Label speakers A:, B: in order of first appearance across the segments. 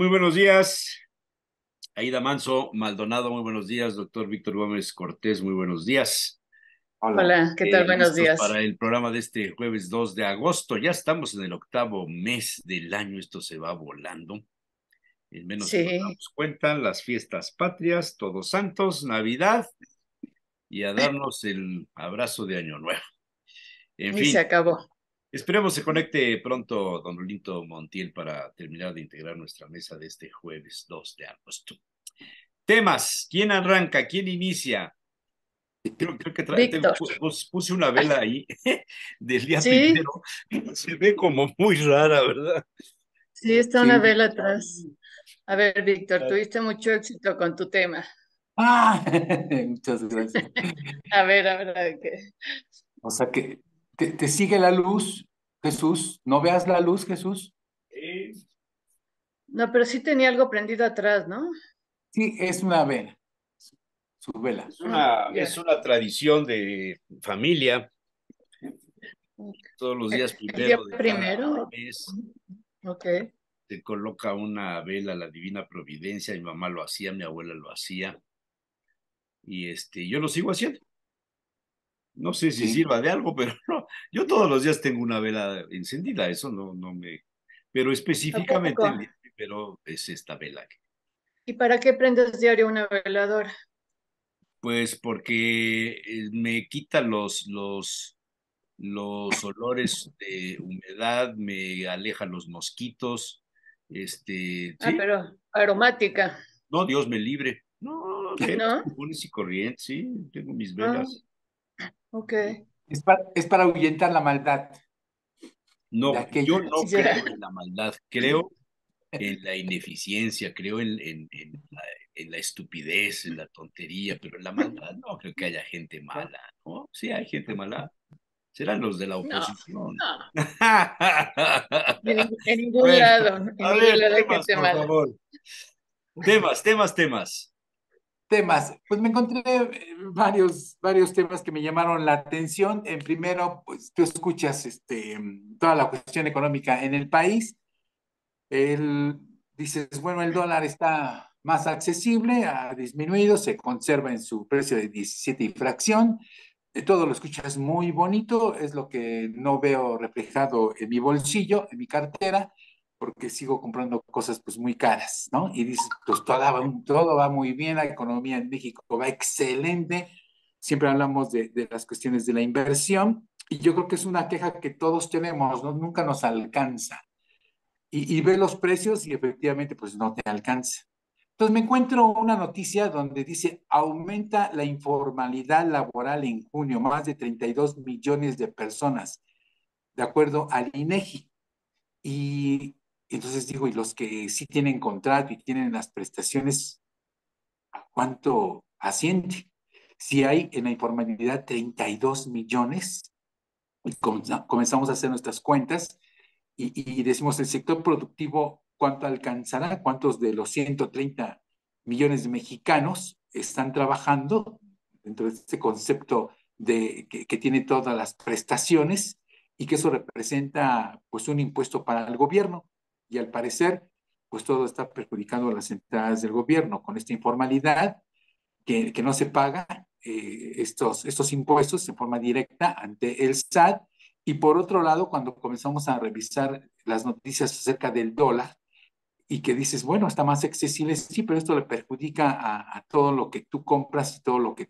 A: Muy buenos días, Aida Manso Maldonado, muy buenos días, doctor Víctor Gómez Cortés, muy buenos días.
B: Hola.
C: Hola, ¿qué tal? Buenos
A: Listos
C: días.
A: para el programa de este jueves 2 de agosto. Ya estamos en el octavo mes del año, esto se va volando. En menos que nos
C: Sí,
A: damos cuenta, las fiestas patrias, Todos Santos, Navidad y a darnos el abrazo de Año Nuevo. En
C: y se
A: fin,
C: acabó.
A: esperemos se conecte pronto don Lolito Montiel para terminar de integrar nuestra mesa de este jueves 2 de agosto. Temas, ¿quién arranca? ¿Quién inicia? Creo que
C: Víctor.
A: puse una vela ahí del día
C: Sí,
A: primero. Se ve como muy rara, ¿verdad?
C: sí, está una
B: Sí.
C: vela atrás. A ver, Víctor, tuviste mucho éxito con tu tema.
B: Ah, muchas gracias.
C: A ver, ¿qué?
B: O sea que te sigue la luz, Jesús. No veas la luz, Jesús.
A: Es
C: No, pero sí tenía algo prendido atrás, ¿no?
B: Sí, es una vela, su vela.
A: es
C: Ya.
A: una tradición de familia. Todos los días
C: El día
A: primero de cada
C: primero.
A: mes
C: Ok.
A: se coloca una vela a la Divina Providencia. Mi mamá lo hacía, mi abuela lo hacía. Y yo lo sigo haciendo. No sé si
B: Sí.
A: sirva de algo, pero no, yo todos los días tengo una vela encendida, eso no me, pero
C: ¿A poco?
A: específicamente el día primero es esta vela.
C: ¿Y para qué prendes diario una veladora?
A: Pues porque me quita los olores de humedad, me aleja los mosquitos,
C: Ah,
A: sí,
C: pero aromática,
A: no, Dios me libre. No, velas
C: ¿no?
A: comunes y corrientes, sí, tengo mis
C: Ah,
A: velas.
C: ok.
B: Es para ahuyentar la maldad de
A: No, yo
B: aquello.
A: no
C: Ya.
A: creo en la maldad, creo en la ineficiencia, creo en la estupidez, en la tontería, pero en la maldad no creo que haya gente mala, ¿no? Sí hay gente mala, serán los de la
C: No,
A: oposición.
C: no.
A: A
C: En
A: a
C: ningún
A: ver,
C: lado hay
A: temas,
C: gente
A: por
C: mala.
A: favor. Temas.
B: Temas. Pues me encontré varios temas que me llamaron la atención. En primero, pues tú escuchas toda la cuestión económica en el país. El, Dices, bueno, el dólar está más accesible, ha disminuido, se conserva en su precio de 17 y fracción. Todo lo escuchas muy bonito, es lo que no veo reflejado en mi bolsillo, en mi cartera, porque sigo comprando cosas pues muy caras, ¿no? Y dices, pues todo va muy bien, la economía en México va excelente. Siempre hablamos de las cuestiones de la inversión y yo creo que es una queja que todos tenemos, ¿no? Nunca nos alcanza y ve los precios y efectivamente pues no te alcanza. Entonces me encuentro una noticia donde dice aumenta la informalidad laboral en junio, más de 32 millones de personas, de acuerdo al INEGI. Y entonces digo, y los que sí tienen contrato y tienen las prestaciones, ¿a cuánto asciende? Si hay en la informalidad 32 millones, y comenzamos a hacer nuestras cuentas, y decimos el sector productivo, ¿cuánto alcanzará? ¿Cuántos de los 130 millones de mexicanos están trabajando dentro de este concepto que tiene todas las prestaciones y que eso representa pues un impuesto para el gobierno? Y al parecer, pues todo está perjudicando a las entradas del gobierno con esta informalidad que no se paga estos impuestos en forma directa ante el SAT. Y por otro lado, cuando comenzamos a revisar las noticias acerca del dólar y que dices, bueno, está más accesible, sí, pero esto le perjudica a todo lo que tú compras y todo lo que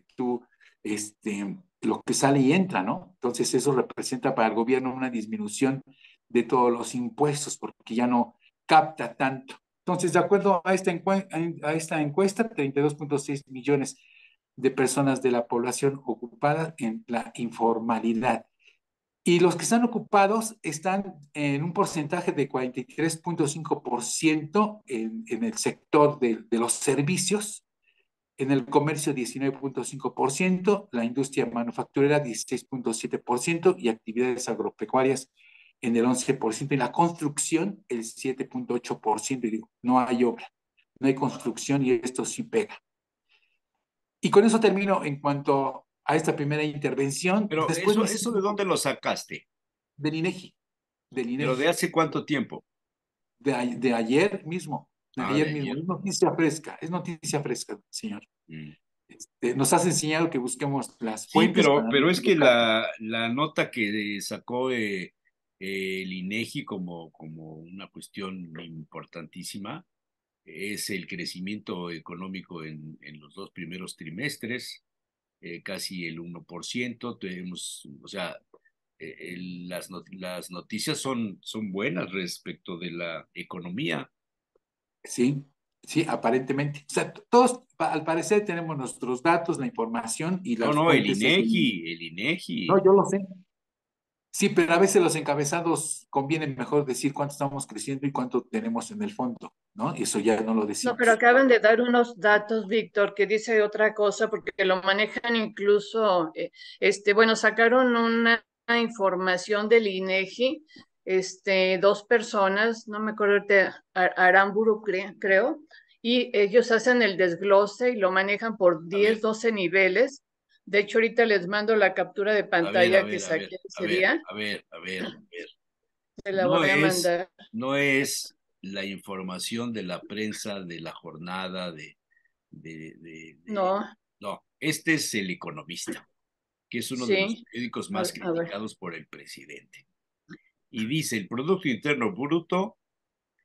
B: lo que sale y entra, ¿no? Entonces eso representa para el gobierno una disminución de todos los impuestos porque ya no capta tanto. Entonces, de acuerdo a esta encuesta, 32.6 millones de personas de la población ocupada en la informalidad. Y los que están ocupados están en un porcentaje de 43.5% en el sector de los servicios, en el comercio 19.5%, la industria manufacturera 16.7% y actividades agropecuarias en el 11% y la construcción el 7.8%. Y digo, no hay obra, no hay construcción y esto sí pega. Y con eso termino en cuanto a esta primera intervención.
A: Pero
B: Después me
A: eso ¿de
B: sigo
A: dónde lo sacaste?
B: del INEGI, del
A: ¿Pero de
B: INEGI,
A: hace cuánto tiempo?
B: de ayer mismo.
A: De
B: Ayer mismo,
A: ayer.
B: es noticia fresca, señor.
A: Mm.
B: Nos has enseñado que busquemos las
A: Sí,
B: fuentes para no
A: pero es que
B: equivocarnos.
A: la nota que sacó el INEGI como una cuestión importantísima es el crecimiento económico en los dos primeros trimestres, casi el 1%. Tenemos, o sea, las noticias son buenas respecto de la economía.
B: Sí, sí, aparentemente. O sea, todos, al parecer, tenemos nuestros datos, la información y
A: No,
B: las
A: no,
B: fuentes.
A: El INEGI.
B: No, yo lo sé. Sí, pero a veces los encabezados conviene mejor decir cuánto estamos creciendo y cuánto tenemos en el fondo, ¿no? Eso ya no lo
C: No, pero
B: decimos.
C: acaban de dar unos datos, Víctor, que dice otra cosa, porque lo manejan incluso, bueno, sacaron una información del INEGI, dos personas, no me acuerdo, Aramburu, creo, y ellos hacen el desglose y lo manejan por
A: A
C: 10,
A: ver,
C: 12 niveles. De hecho, ahorita les mando la captura de
A: a ver, a
C: pantalla que
A: ver, a ver,
C: saqué
A: a
C: ese
A: ver,
C: día,
A: a ver, a ver, a ver.
C: se la
A: No
C: voy a
A: es,
C: mandar.
A: no es la información de la prensa de la jornada
C: No,
A: no, este es El Economista, que es uno de los
C: sí,
A: periódicos más
C: a ver.
A: criticados por el presidente. Y dice, el Producto Interno Bruto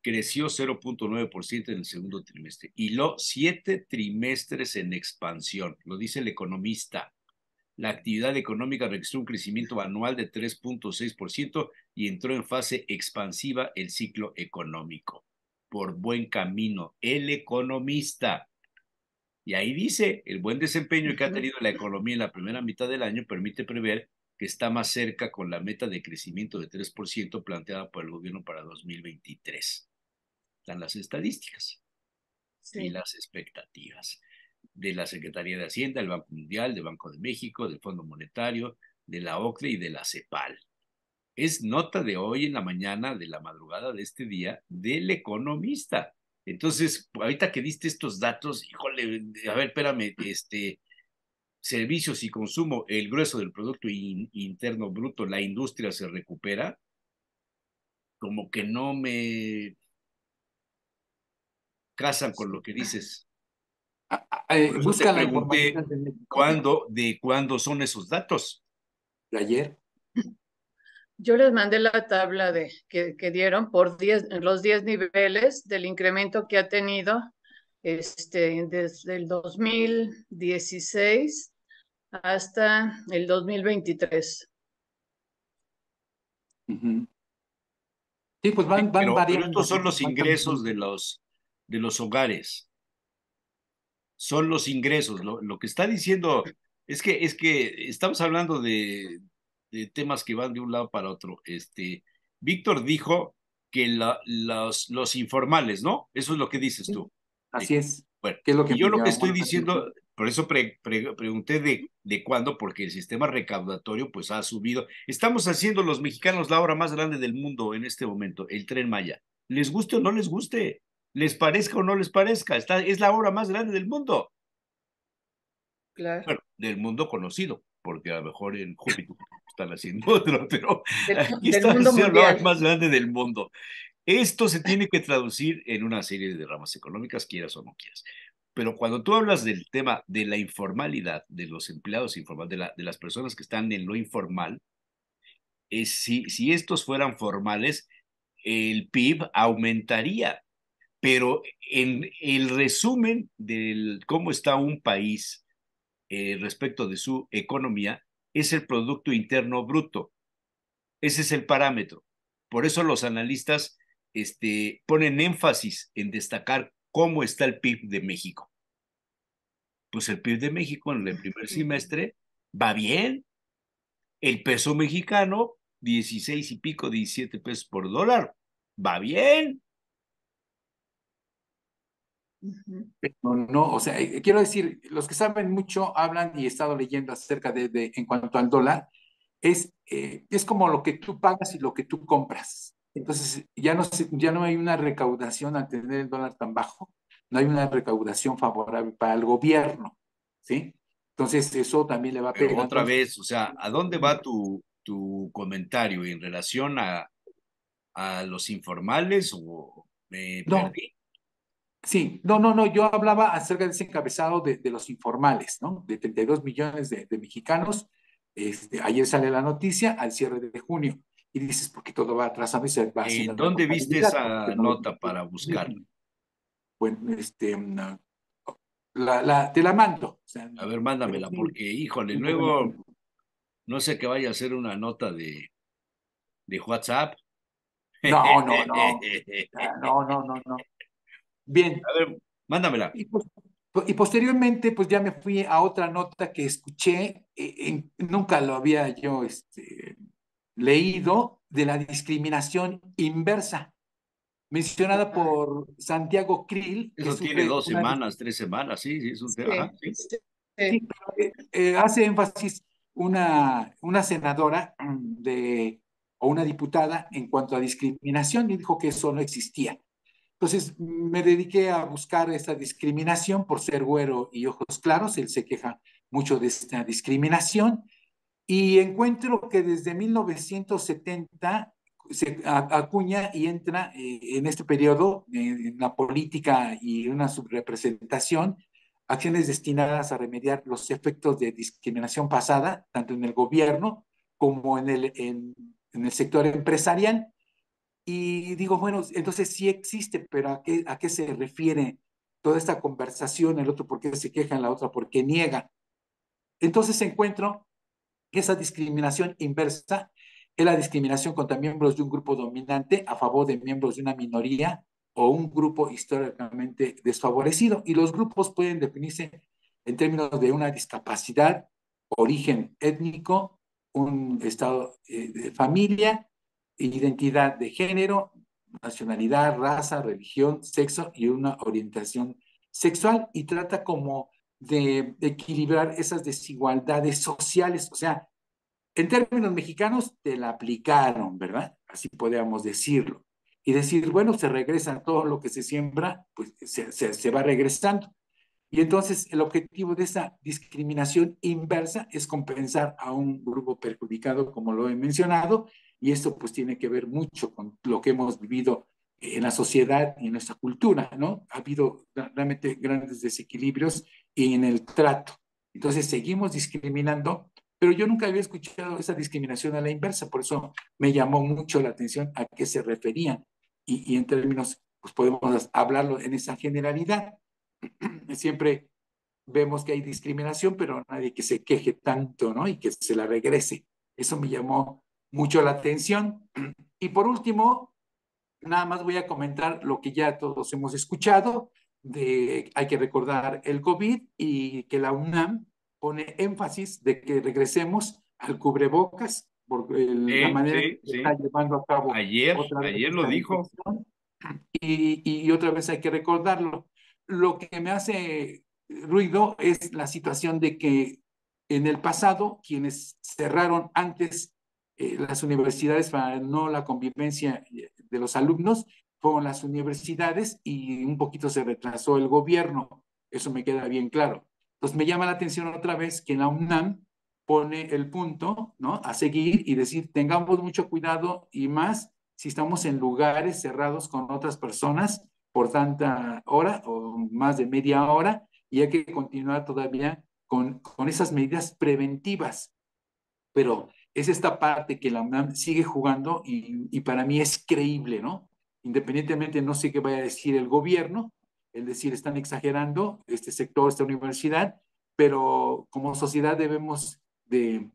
A: creció 0,9% en el segundo trimestre y lo 7 trimestres en expansión, lo dice El Economista. La actividad económica registró un crecimiento anual de 3,6% y entró en fase expansiva el ciclo económico. Por buen camino, El Economista. Y ahí dice, el buen desempeño que ha
C: Ujú.
A: tenido la economía en la primera mitad del año permite prever que está más cerca con la meta de crecimiento de 3% planteada por el gobierno para 2023. Están las estadísticas y
C: Sí.
A: las expectativas de la Secretaría de Hacienda, del Banco Mundial, del Banco de México, del Fondo Monetario, de la OCDE y de la CEPAL. Es nota de hoy en la mañana, de la madrugada de este día, del Economista. Entonces, ahorita que diste estos datos, híjole, a ver, espérame, servicios y consumo, el grueso del Producto Interno Bruto, la industria se recupera, como que no me casan con lo que dices. Por eso te
B: Busca la
A: pregunté
B: información de México
A: de cuándo son esos datos.
B: de ayer.
C: Yo les mandé la tabla que dieron por los 10 niveles del incremento que ha tenido desde el 2016 hasta el 2023.
B: Ujú. Sí, pues
A: Sí,
B: van
A: pero estos
B: variando,
A: son
B: ¿no?
A: los
B: Van
A: ingresos
B: cambiando.
A: de los hogares, son los ingresos. Lo que está diciendo es que estamos hablando de temas que van de un lado para otro. Víctor dijo que los informales, ¿no? Eso es lo que dices
B: Sí,
A: tú. Sí.
B: así es.
A: Bueno,
B: ¿Qué es lo que
A: y yo
B: me
A: lo que
B: llamó
A: estoy
B: la
A: diciendo,
B: atención?
A: por eso pregunté de cuándo, porque el sistema recaudatorio pues ha subido. Estamos haciendo los mexicanos la obra más grande del mundo en este momento, el Tren Maya. Les guste o no les guste, les parezca o no les parezca, es la obra más grande del mundo.
C: Claro.
A: Bueno, del mundo conocido, porque a lo mejor en Júpiter están haciendo otro, pero
C: Del,
A: aquí
C: del
A: están
C: mundo
A: haciendo la obra
C: mundial.
A: más grande del mundo. Esto se tiene que traducir en una serie de ramas económicas, quieras o no quieras. Pero cuando tú hablas del tema de la informalidad, de los empleados informales, de las personas que están en lo informal, si estos fueran formales, el PIB aumentaría. Pero en el resumen de cómo está un país respecto de su economía es el Producto Interno Bruto. Ese es el parámetro. Por eso los analistas ponen énfasis en destacar cómo está el PIB de México. Pues el PIB de México en el primer semestre va bien. El peso mexicano, 16 y pico, 17 pesos por dólar, va bien.
C: Ujú.
B: No, no, o sea, quiero decir, los que saben mucho hablan y he estado leyendo acerca en cuanto al dólar, es como lo que tú pagas y lo que tú compras. Entonces, ya no hay una recaudación al tener el dólar tan bajo, no hay una recaudación favorable para el gobierno, ¿sí? Entonces, eso también le va
A: Pero
B: pegando
A: otra
B: al...
A: vez, o sea, ¿a dónde va tu comentario en relación a los informales o me
B: No,
A: perdí?
B: Sí, no, yo hablaba acerca de ese encabezado de los informales, ¿no? De 32 millones de mexicanos. Ayer sale la noticia al cierre de junio y dices, porque todo va atrasando y se va haciendo
A: ¿En
B: la
A: dónde viste
B: contabilidad, porque
A: esa
B: no lo...
A: nota para buscarla?
B: Bueno, te la mando, o sea,
A: A ver,
B: pero
A: mándamela,
B: sí,
A: porque, híjole,
B: sí te la
A: luego
B: mando.
A: no sé que vaya a ser una nota de WhatsApp.
B: No, no. Bien,
A: A ver, mándamela.
B: y, pues, y posteriormente, pues ya me fui a otra nota que escuché, nunca lo había yo leído, de la discriminación inversa, mencionada por Santiago Krill, que
A: Eso tiene
B: sufre
A: 2 semanas, 3 semanas, sí, sí, es un tema. Ajá,
C: Sí,
A: sí.
C: sí,
B: sí,
C: sí.
B: hace énfasis una senadora o una diputada en cuanto a discriminación y dijo que eso no existía. Entonces me dediqué a buscar esta discriminación por ser güero y ojos claros. Él se queja mucho de esta discriminación y encuentro que desde 1970 se acuña y entra en este periodo en la política y una subrepresentación, acciones destinadas a remediar los efectos de discriminación pasada, tanto en el gobierno como en el sector empresarial. Y digo, bueno, entonces sí existe, pero a qué se refiere toda esta conversación? El otro por qué se queja, la otra por qué niega. Entonces encuentro que esa discriminación inversa es la discriminación contra miembros de un grupo dominante a favor de miembros de una minoría o un grupo históricamente desfavorecido. Y los grupos pueden definirse en términos de una discapacidad, origen étnico, un estado de familia, identidad de género, nacionalidad, raza, religión, sexo y una orientación sexual, y trata como de equilibrar esas desigualdades sociales. O sea, en términos mexicanos, te la aplicaron, ¿verdad? Así podríamos decirlo. Y decir, bueno, se regresa todo lo que se siembra, pues se va regresando. Y entonces el objetivo de esa discriminación inversa es compensar a un grupo perjudicado, como lo he mencionado, y esto pues tiene que ver mucho con lo que hemos vivido en la sociedad y en nuestra cultura, ¿no? Ha habido realmente grandes desequilibrios en el trato. Entonces seguimos discriminando, pero yo nunca había escuchado esa discriminación a la inversa, por eso me llamó mucho la atención a qué se referían y en términos, pues podemos hablarlo en esa generalidad. Siempre vemos que hay discriminación, pero nadie que se queje tanto, ¿no? Y que se la regrese. Eso me llamó mucho la atención. Y por último, nada más voy a comentar lo que ya todos hemos escuchado, hay que recordar el COVID y que la UNAM pone énfasis de que regresemos al cubrebocas por la
A: Sí,
B: manera
A: sí,
B: que se está
A: sí.
B: llevando a cabo otra vez
A: Ayer lo
B: esta
A: dijo.
B: infección y otra vez hay que recordarlo. Lo que me hace ruido es la situación de que en el pasado quienes cerraron antes las universidades para no la convivencia de los alumnos fueron las universidades y un poquito se retrasó el gobierno. Eso me queda bien claro. Entonces me llama la atención otra vez que la UNAM pone el punto, ¿no? A seguir y decir, tengamos mucho cuidado y más si estamos en lugares cerrados con otras personas por tanta hora o más de media hora y hay que continuar todavía con esas medidas preventivas. Pero es esta parte que la UNAM sigue jugando y para mí es creíble, ¿no? Independientemente, no sé qué vaya a decir el gobierno, es decir, están exagerando este sector, esta universidad, pero como sociedad debemos de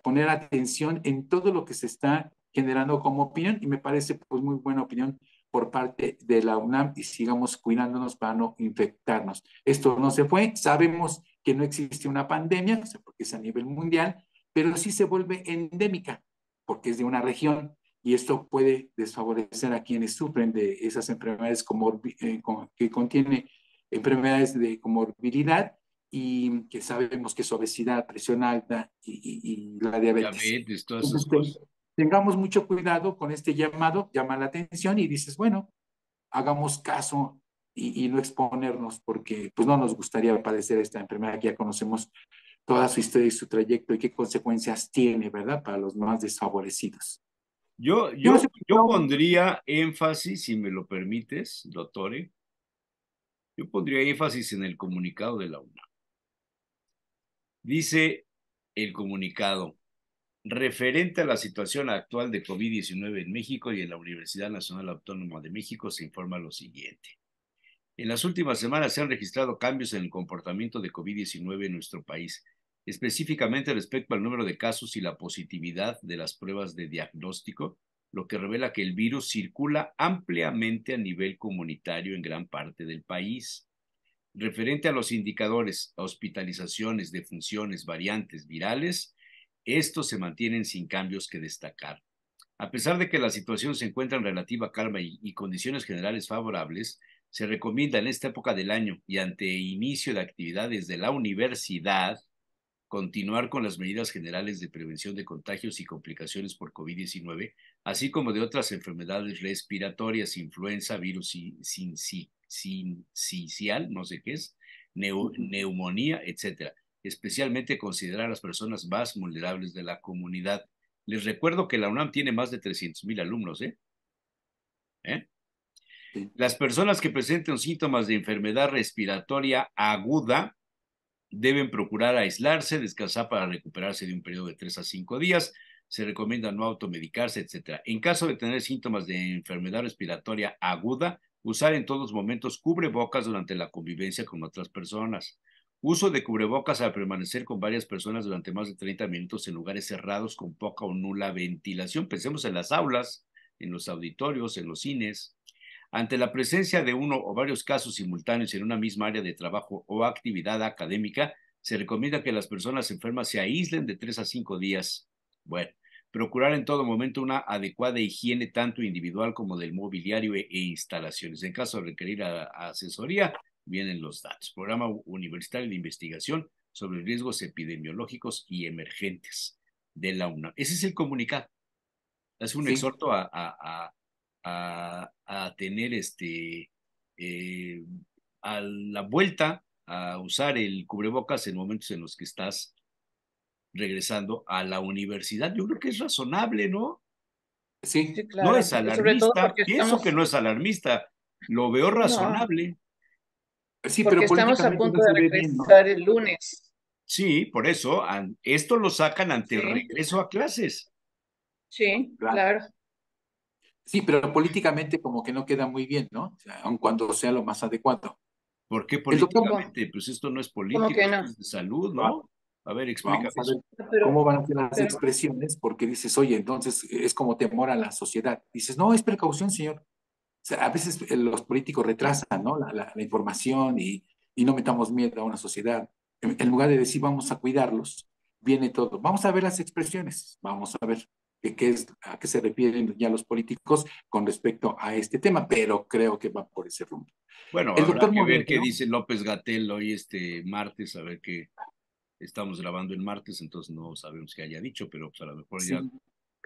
B: poner atención en todo lo que se está generando como opinión y me parece pues muy buena opinión por parte de la UNAM y sigamos cuidándonos para no infectarnos. Esto no se fue, sabemos que no existe una pandemia, o sea, porque es a nivel mundial, pero sí se vuelve endémica porque es de una región y esto puede desfavorecer a quienes sufren de esas enfermedades que contiene enfermedades de comorbilidad y que sabemos que es obesidad, presión alta y la diabetes.
A: Diabetes, todas esas
B: Entonces,
A: cosas.
B: tengamos mucho cuidado con este llamado, llama la atención y dices, bueno, hagamos caso y no exponernos porque pues no nos gustaría padecer esta enfermedad que ya conocemos toda su historia y su trayecto y qué consecuencias tiene, ¿verdad? Para los más desfavorecidos.
A: Yo,
B: Yo no
A: yo,
B: sé,
A: yo pondría énfasis, si me lo permites, doctor, Yo pondría énfasis en el comunicado de la UNAM. Dice el comunicado, referente a la situación actual de COVID-19 en México y en la Universidad Nacional Autónoma de México, se informa lo siguiente. En las últimas semanas se han registrado cambios en el comportamiento de COVID-19 en nuestro país, específicamente respecto al número de casos y la positividad de las pruebas de diagnóstico, lo que revela que el virus circula ampliamente a nivel comunitario en gran parte del país. Referente a los indicadores, hospitalizaciones, defunciones, variantes virales, estos se mantienen sin cambios que destacar. A pesar de que la situación se encuentra en relativa calma y condiciones generales favorables, se recomienda en esta época del año y ante inicio de actividades de la universidad continuar con las medidas generales de prevención de contagios y complicaciones por COVID-19, así como de otras enfermedades respiratorias, influenza, virus sincicial, no sé qué es, neumonía, etcétera. Especialmente considerar a las personas más vulnerables de la comunidad. Les recuerdo que la UNAM tiene más de 300,000 alumnos, ¿eh?
B: Sí.
A: Las personas que presenten síntomas de enfermedad respiratoria aguda deben procurar aislarse, descansar para recuperarse de un periodo de 3 a 5 días. Se recomienda no automedicarse, etc. En caso de tener síntomas de enfermedad respiratoria aguda, usar en todos momentos cubrebocas durante la convivencia con otras personas. Uso de cubrebocas al permanecer con varias personas durante más de 30 minutos en lugares cerrados con poca o nula ventilación. Pensemos en las aulas, en los auditorios, en los cines. Ante la presencia de uno o varios casos simultáneos en una misma área de trabajo o actividad académica, se recomienda que las personas enfermas se aíslen de 3 a 5 días. Bueno, procurar en todo momento una adecuada higiene tanto individual como del mobiliario e instalaciones. En caso de requerir asesoría, vienen los datos. Programa Universitario de Investigación sobre Riesgos Epidemiológicos y Emergentes de la UNAM. Ese es el comunicado. Es un
B: Sí.
A: exhorto a tener eh, a la vuelta a usar el cubrebocas en momentos en los que estás regresando a la universidad. Yo creo que es razonable, ¿no?
B: Sí,
C: Sí,
A: No
C: claro.
A: es
C: Y sobre todo
A: alarmista,
C: porque
A: pienso que
C: estamos,
A: no es alarmista, lo veo
C: no,
A: razonable.
B: sí,
C: porque
B: pero
C: estamos a
B: políticamente no
C: punto de
B: se ve bien, ¿no?
C: regresar el lunes.
A: Sí, por eso esto lo sacan ante el
C: Sí,
A: regreso a clases.
C: sí,
B: Claro.
C: claro.
B: Sí, pero políticamente como que no queda muy bien, ¿no? O sea, aun cuando sea lo más adecuado.
A: ¿Por qué
B: El doctor,
C: ¿Cómo?
A: políticamente? Pues esto no es
C: ¿Cómo
A: político,
C: que
A: esto
C: no?
A: es de salud,
B: va-
A: ¿no? A ver, explícame
B: vamos a
A: eso.
B: ver
C: Pero,
B: cómo van a ser las
C: pero,
B: expresiones, porque dices, oye, entonces es como temor a la sociedad. Dices, no, es precaución, señor. O sea, a veces los políticos retrasan, ¿no? La información y no metamos miedo a una sociedad. En lugar de decir, vamos a cuidarlos, viene todo. Vamos a ver las expresiones, vamos a ver a qué se refieren ya los políticos con respecto a este tema, pero creo que va por ese rumbo.
A: Bueno,
B: El
A: habrá
B: doctor
A: que ver qué
B: Moreno,
A: dice López Gatell hoy este martes, a ver qué estamos grabando el martes, entonces no sabemos qué haya dicho, pero pues a lo mejor ya
B: sí,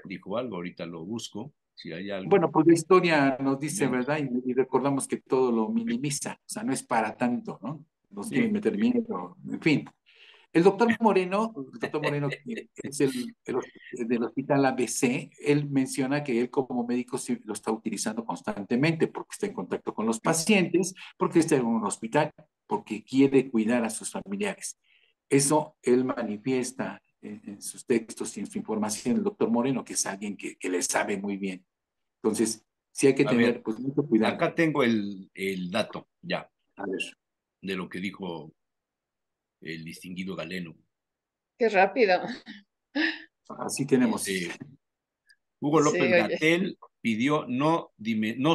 A: dijo algo, ahorita lo busco, si hay algo.
B: bueno, pues la historia nos dice,
A: Momento.
B: ¿verdad? Y recordamos que todo lo minimiza, o sea, no es para tanto, ¿no? Nos quieren
A: Sí,
B: meter
A: sí.
B: miedo, en fin. El doctor Moreno, que es del Hospital ABC, él menciona que él como médico sí lo está utilizando constantemente porque está en contacto con los pacientes, porque está en un hospital, porque quiere cuidar a sus familiares. Eso él manifiesta en sus textos y en su información, el doctor Moreno, que es alguien que le sabe muy bien. Entonces, sí hay que
A: A ver,
B: tener pues mucho cuidado.
A: acá tengo el dato ya
B: A ver,
A: de lo que dijo el distinguido Galeno.
C: qué rápido.
B: así tenemos.
A: Dice, Hugo
C: Sí,
A: López
C: oye.
A: Gatell pidió no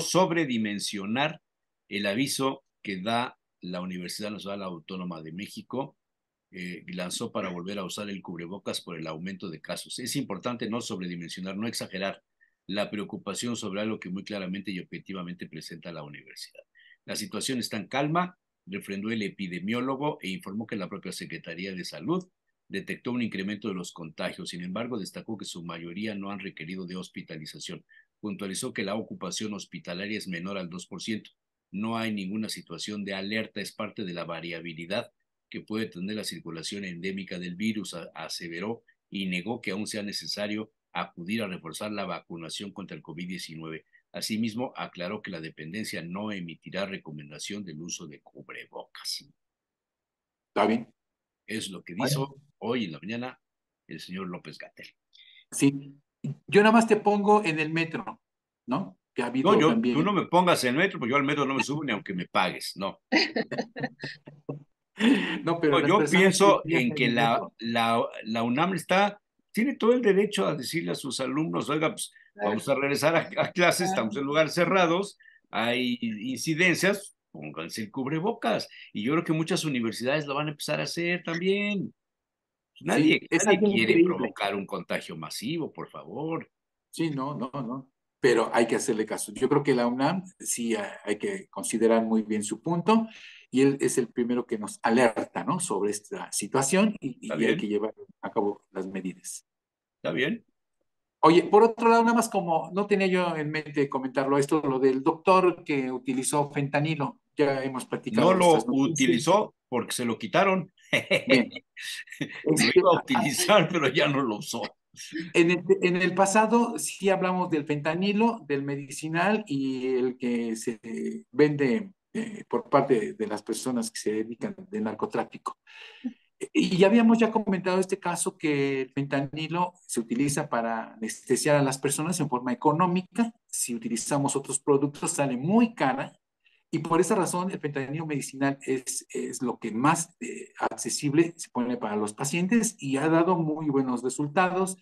A: sobredimensionar el aviso que da la Universidad Nacional Autónoma de México, lanzó para volver a usar el cubrebocas por el aumento de casos. Es importante no sobredimensionar, no exagerar la preocupación sobre algo que muy claramente y objetivamente presenta la universidad. La situación está en calma, refrendó el epidemiólogo e informó que la propia Secretaría de Salud detectó un incremento de los contagios. Sin embargo, destacó que su mayoría no han requerido de hospitalización. Puntualizó que la ocupación hospitalaria es menor al 2%. No hay ninguna situación de alerta, es parte de la variabilidad que puede tener la circulación endémica del virus, aseveró, y negó que aún sea necesario acudir a reforzar la vacunación contra el COVID-19. Asimismo, aclaró que la dependencia no emitirá recomendación del uso de cubrebocas.
B: ¿Está bien?
A: Es lo que
B: Bueno,
A: dijo hoy en la mañana el señor López-Gatell.
B: sí. Yo nada más te pongo en el metro, ¿no? Que ha
A: No,
B: habido
A: tú no
B: también.
A: me pongas en el metro, porque yo al metro no me subo ni aunque me pagues, no.
B: No, pero
A: No,
B: las
A: yo
B: personas que
A: pienso en
B: viajan en
A: que
B: el metro.
A: la UNAM tiene todo el derecho a decirle a sus alumnos, oiga, pues vamos a regresar a clases, estamos en lugares cerrados, hay incidencias, pónganse el cubrebocas. Y yo creo que muchas universidades lo van a empezar a hacer también.
B: Sí, es
A: Nadie
B: algo
A: quiere
B: increíble.
A: provocar un contagio masivo, por favor.
B: Sí, no, no, no. Pero hay que hacerle caso. Yo creo que la UNAM sí hay que considerar muy bien su punto y él es el primero que nos alerta, ¿no? Sobre esta situación
A: ¿Está
B: y hay
A: bien?
B: que llevar a cabo las medidas.
A: ¿Está bien?
B: Oye, por otro lado, nada más como no tenía yo en mente comentarlo esto, lo del doctor que utilizó fentanilo. Ya hemos
A: No
B: platicado estas
A: lo
B: noticias.
A: utilizó porque se lo quitaron.
B: Bien,
A: Lo
B: este,
A: iba a utilizar, pero ya no lo usó.
B: en el pasado sí hablamos del fentanilo, del medicinal y el que se vende por parte de las personas que se dedican de narcotráfico. Y ya habíamos ya comentado este caso que el fentanilo se utiliza para anestesiar a las personas en forma económica. Si utilizamos otros productos sale muy cara y por esa razón el fentanilo medicinal es lo que más accesible se pone para los pacientes y ha dado muy buenos resultados.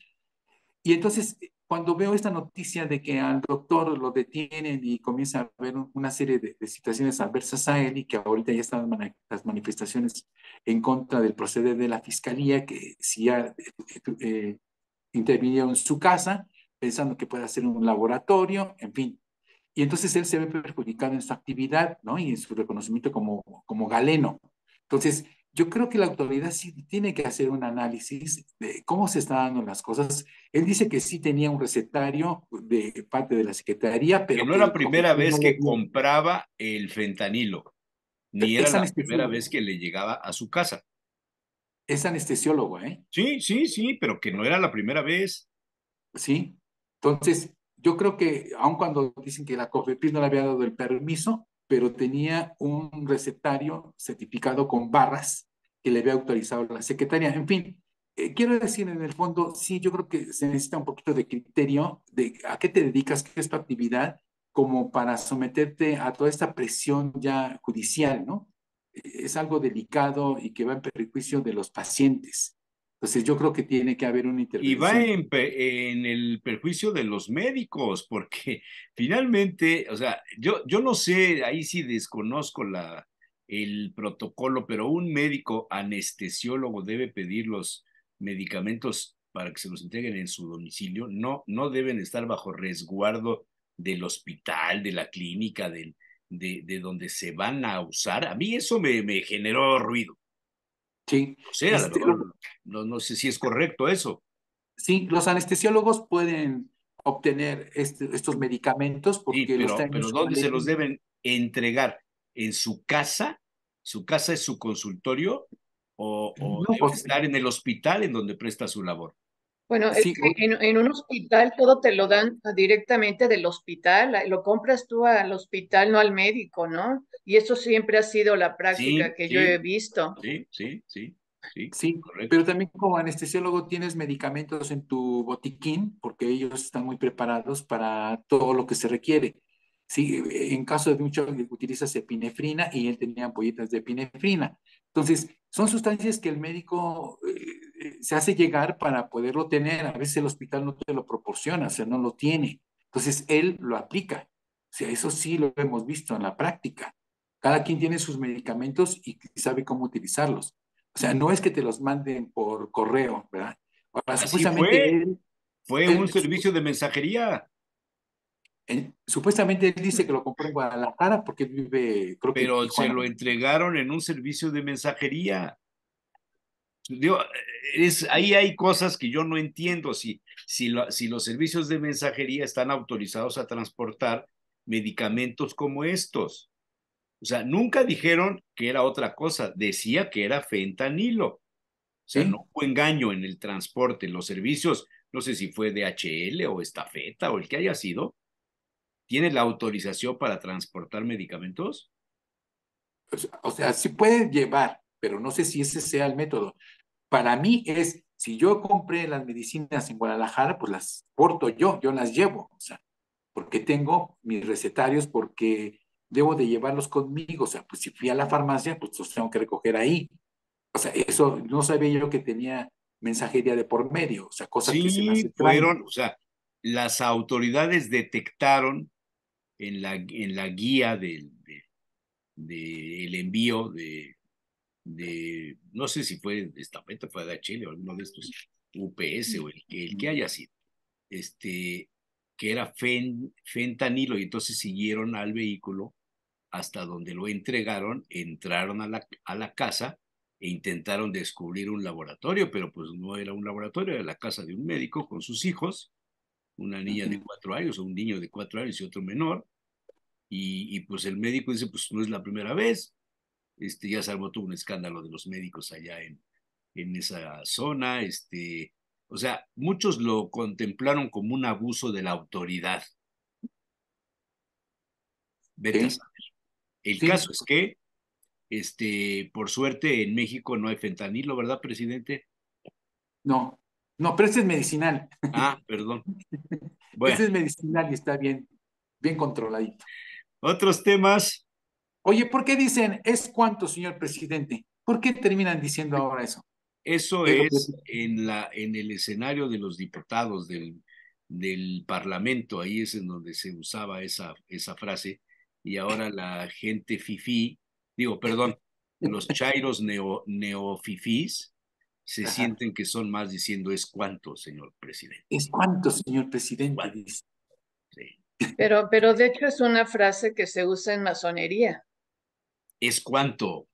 B: Y entonces, cuando veo esta noticia de que al doctor lo detienen y comienza a haber una serie de situaciones adversas a él y que ahorita ya están las manifestaciones en contra del proceder de la fiscalía, que si ya intervinieron en su casa, pensando que puede ser un laboratorio, en fin. Y entonces él se ve perjudicado en su actividad, ¿no? Y en su reconocimiento como galeno. Entonces, yo creo que la autoridad sí tiene que hacer un análisis de cómo se están dando las cosas. Él dice que sí tenía un recetario de parte de la Secretaría,
A: Que
B: pero
A: no
B: que
A: era
B: el
A: primera
B: COFEPRIS
A: vez
B: no le
A: que
B: dio.
A: compraba el fentanilo, ni era
B: Es
A: la primera
B: anestesiólogo,
A: vez que le llegaba a su casa.
B: es anestesiólogo, ¿eh?
A: Sí, sí, sí, pero que no era la primera vez.
B: ¿Sí? Entonces, yo creo que, aun cuando dicen que la COFEPRIS no le había dado el permiso, pero tenía un recetario certificado con barras que le había autorizado la secretaria. En fin, quiero decir, en el fondo, sí, yo creo que se necesita un poquito de criterio de a qué te dedicas, qué es tu actividad, como para someterte a toda esta presión ya judicial, ¿no? Es algo delicado y que va en perjuicio de los pacientes. Entonces, yo creo que tiene que haber una
A: Y va
B: intervención.
A: en el perjuicio de los médicos, porque finalmente, o sea, yo no sé, ahí sí desconozco el protocolo, pero un médico anestesiólogo debe pedir los medicamentos para que se los entreguen en su domicilio. No, no deben estar bajo resguardo del hospital, de la clínica, de donde se van a usar. A mí eso me generó ruido.
B: Sí,
A: O sea, a lo mejor no sé si es correcto eso.
B: sí, los anestesiólogos pueden obtener estos medicamentos
A: Sí,
B: porque los traen en
A: pero
B: su
A: ¿dónde se los
B: maletín.
A: deben entregar? ¿En su casa? ¿Su casa es su consultorio? ¿O
B: No,
A: deben
B: pues
A: estar en el hospital en donde presta su labor?
C: Bueno, es
B: sí,
C: que en un hospital todo te lo dan directamente del hospital, lo compras tú al hospital, no al médico, ¿no? Y eso siempre ha sido la práctica
A: Sí,
C: que yo he
A: sí,
C: visto.
A: sí, sí, sí, sí,
B: sí, pero
A: correcto.
B: también como anestesiólogo tienes medicamentos en tu botiquín porque ellos están muy preparados para todo lo que se requiere. Sí, en caso de un choque utilizas epinefrina y él tenía ampolletas de epinefrina. Entonces, son sustancias que el médico se hace llegar para poderlo tener. A veces el hospital no te lo proporciona, o sea, no lo tiene. Entonces, él lo aplica. O sea, eso sí lo hemos visto en la práctica. Cada quien tiene sus medicamentos y sabe cómo utilizarlos. O sea, no es que te los manden por correo, ¿verdad? Ahora,
A: Así
B: supuestamente
A: fue un servicio de mensajería,
B: supuestamente él dice que lo compró en Guadalajara porque él vive, creo que en
A: pero se
B: Tijuana.
A: lo entregaron en un servicio de mensajería. Digo, ahí hay cosas que yo no entiendo, si los servicios de mensajería están autorizados a transportar medicamentos como estos. O sea, nunca dijeron que era otra cosa, decía que era fentanilo. O sea, no
B: ¿Sí?
A: hubo engaño en el transporte, los servicios, no sé si fue DHL o Estafeta o el que haya sido, ¿Tiene la autorización para transportar medicamentos?
B: O sea, sí puede llevar, pero no sé si ese sea el método. Para mí es, si yo compré las medicinas en Guadalajara, pues las porto yo las llevo, o sea, porque tengo mis recetarios, porque debo de llevarlos conmigo, o sea, pues si fui a la farmacia, pues los tengo que recoger ahí. O sea, eso no sabía yo que tenía mensajería de por medio, o sea, cosa que se me hace
A: Sí,
B: extraña.
A: fueron, o sea, las autoridades detectaron en la guía del envío no sé si fue de Estafeta, fue de Chile o alguno de estos, UPS o el que haya sido, este, que era fentanilo, y entonces siguieron al vehículo hasta donde lo entregaron, entraron a la casa e intentaron descubrir un laboratorio, pero pues no era un laboratorio, era la casa de un médico con sus hijos, una niña de 4 años o un niño de 4 años y otro menor, pues el médico dice, pues no es la primera vez, ya se armó todo un escándalo de los médicos allá en esa zona, o sea, muchos lo contemplaron como un abuso de la autoridad. Vete a
B: Sí,
A: saber. El
B: sí,
A: caso es que, por suerte en México no hay fentanilo, ¿verdad, presidente?
B: no, no, pero ese es medicinal.
A: Ah, perdón. Bueno,
B: Ese es medicinal y está bien, bien controladito.
A: otros temas,
B: Oye, ¿por qué dicen es cuánto, señor presidente? ¿Por qué terminan diciendo ahora eso?
A: eso
B: ¿Qué es lo que...
A: es en el escenario de los diputados del Parlamento, ahí es en donde se usaba esa frase, y ahora la gente fifí, digo, perdón, los chairos neofifís se
B: Ajá.
A: sienten que son más diciendo es cuánto, señor presidente.
B: Es cuánto, señor presidente,
A: ¿Cuánto?
B: dice.
A: Sí.
C: Pero de hecho es una frase que se usa en masonería.
A: Es cuánto,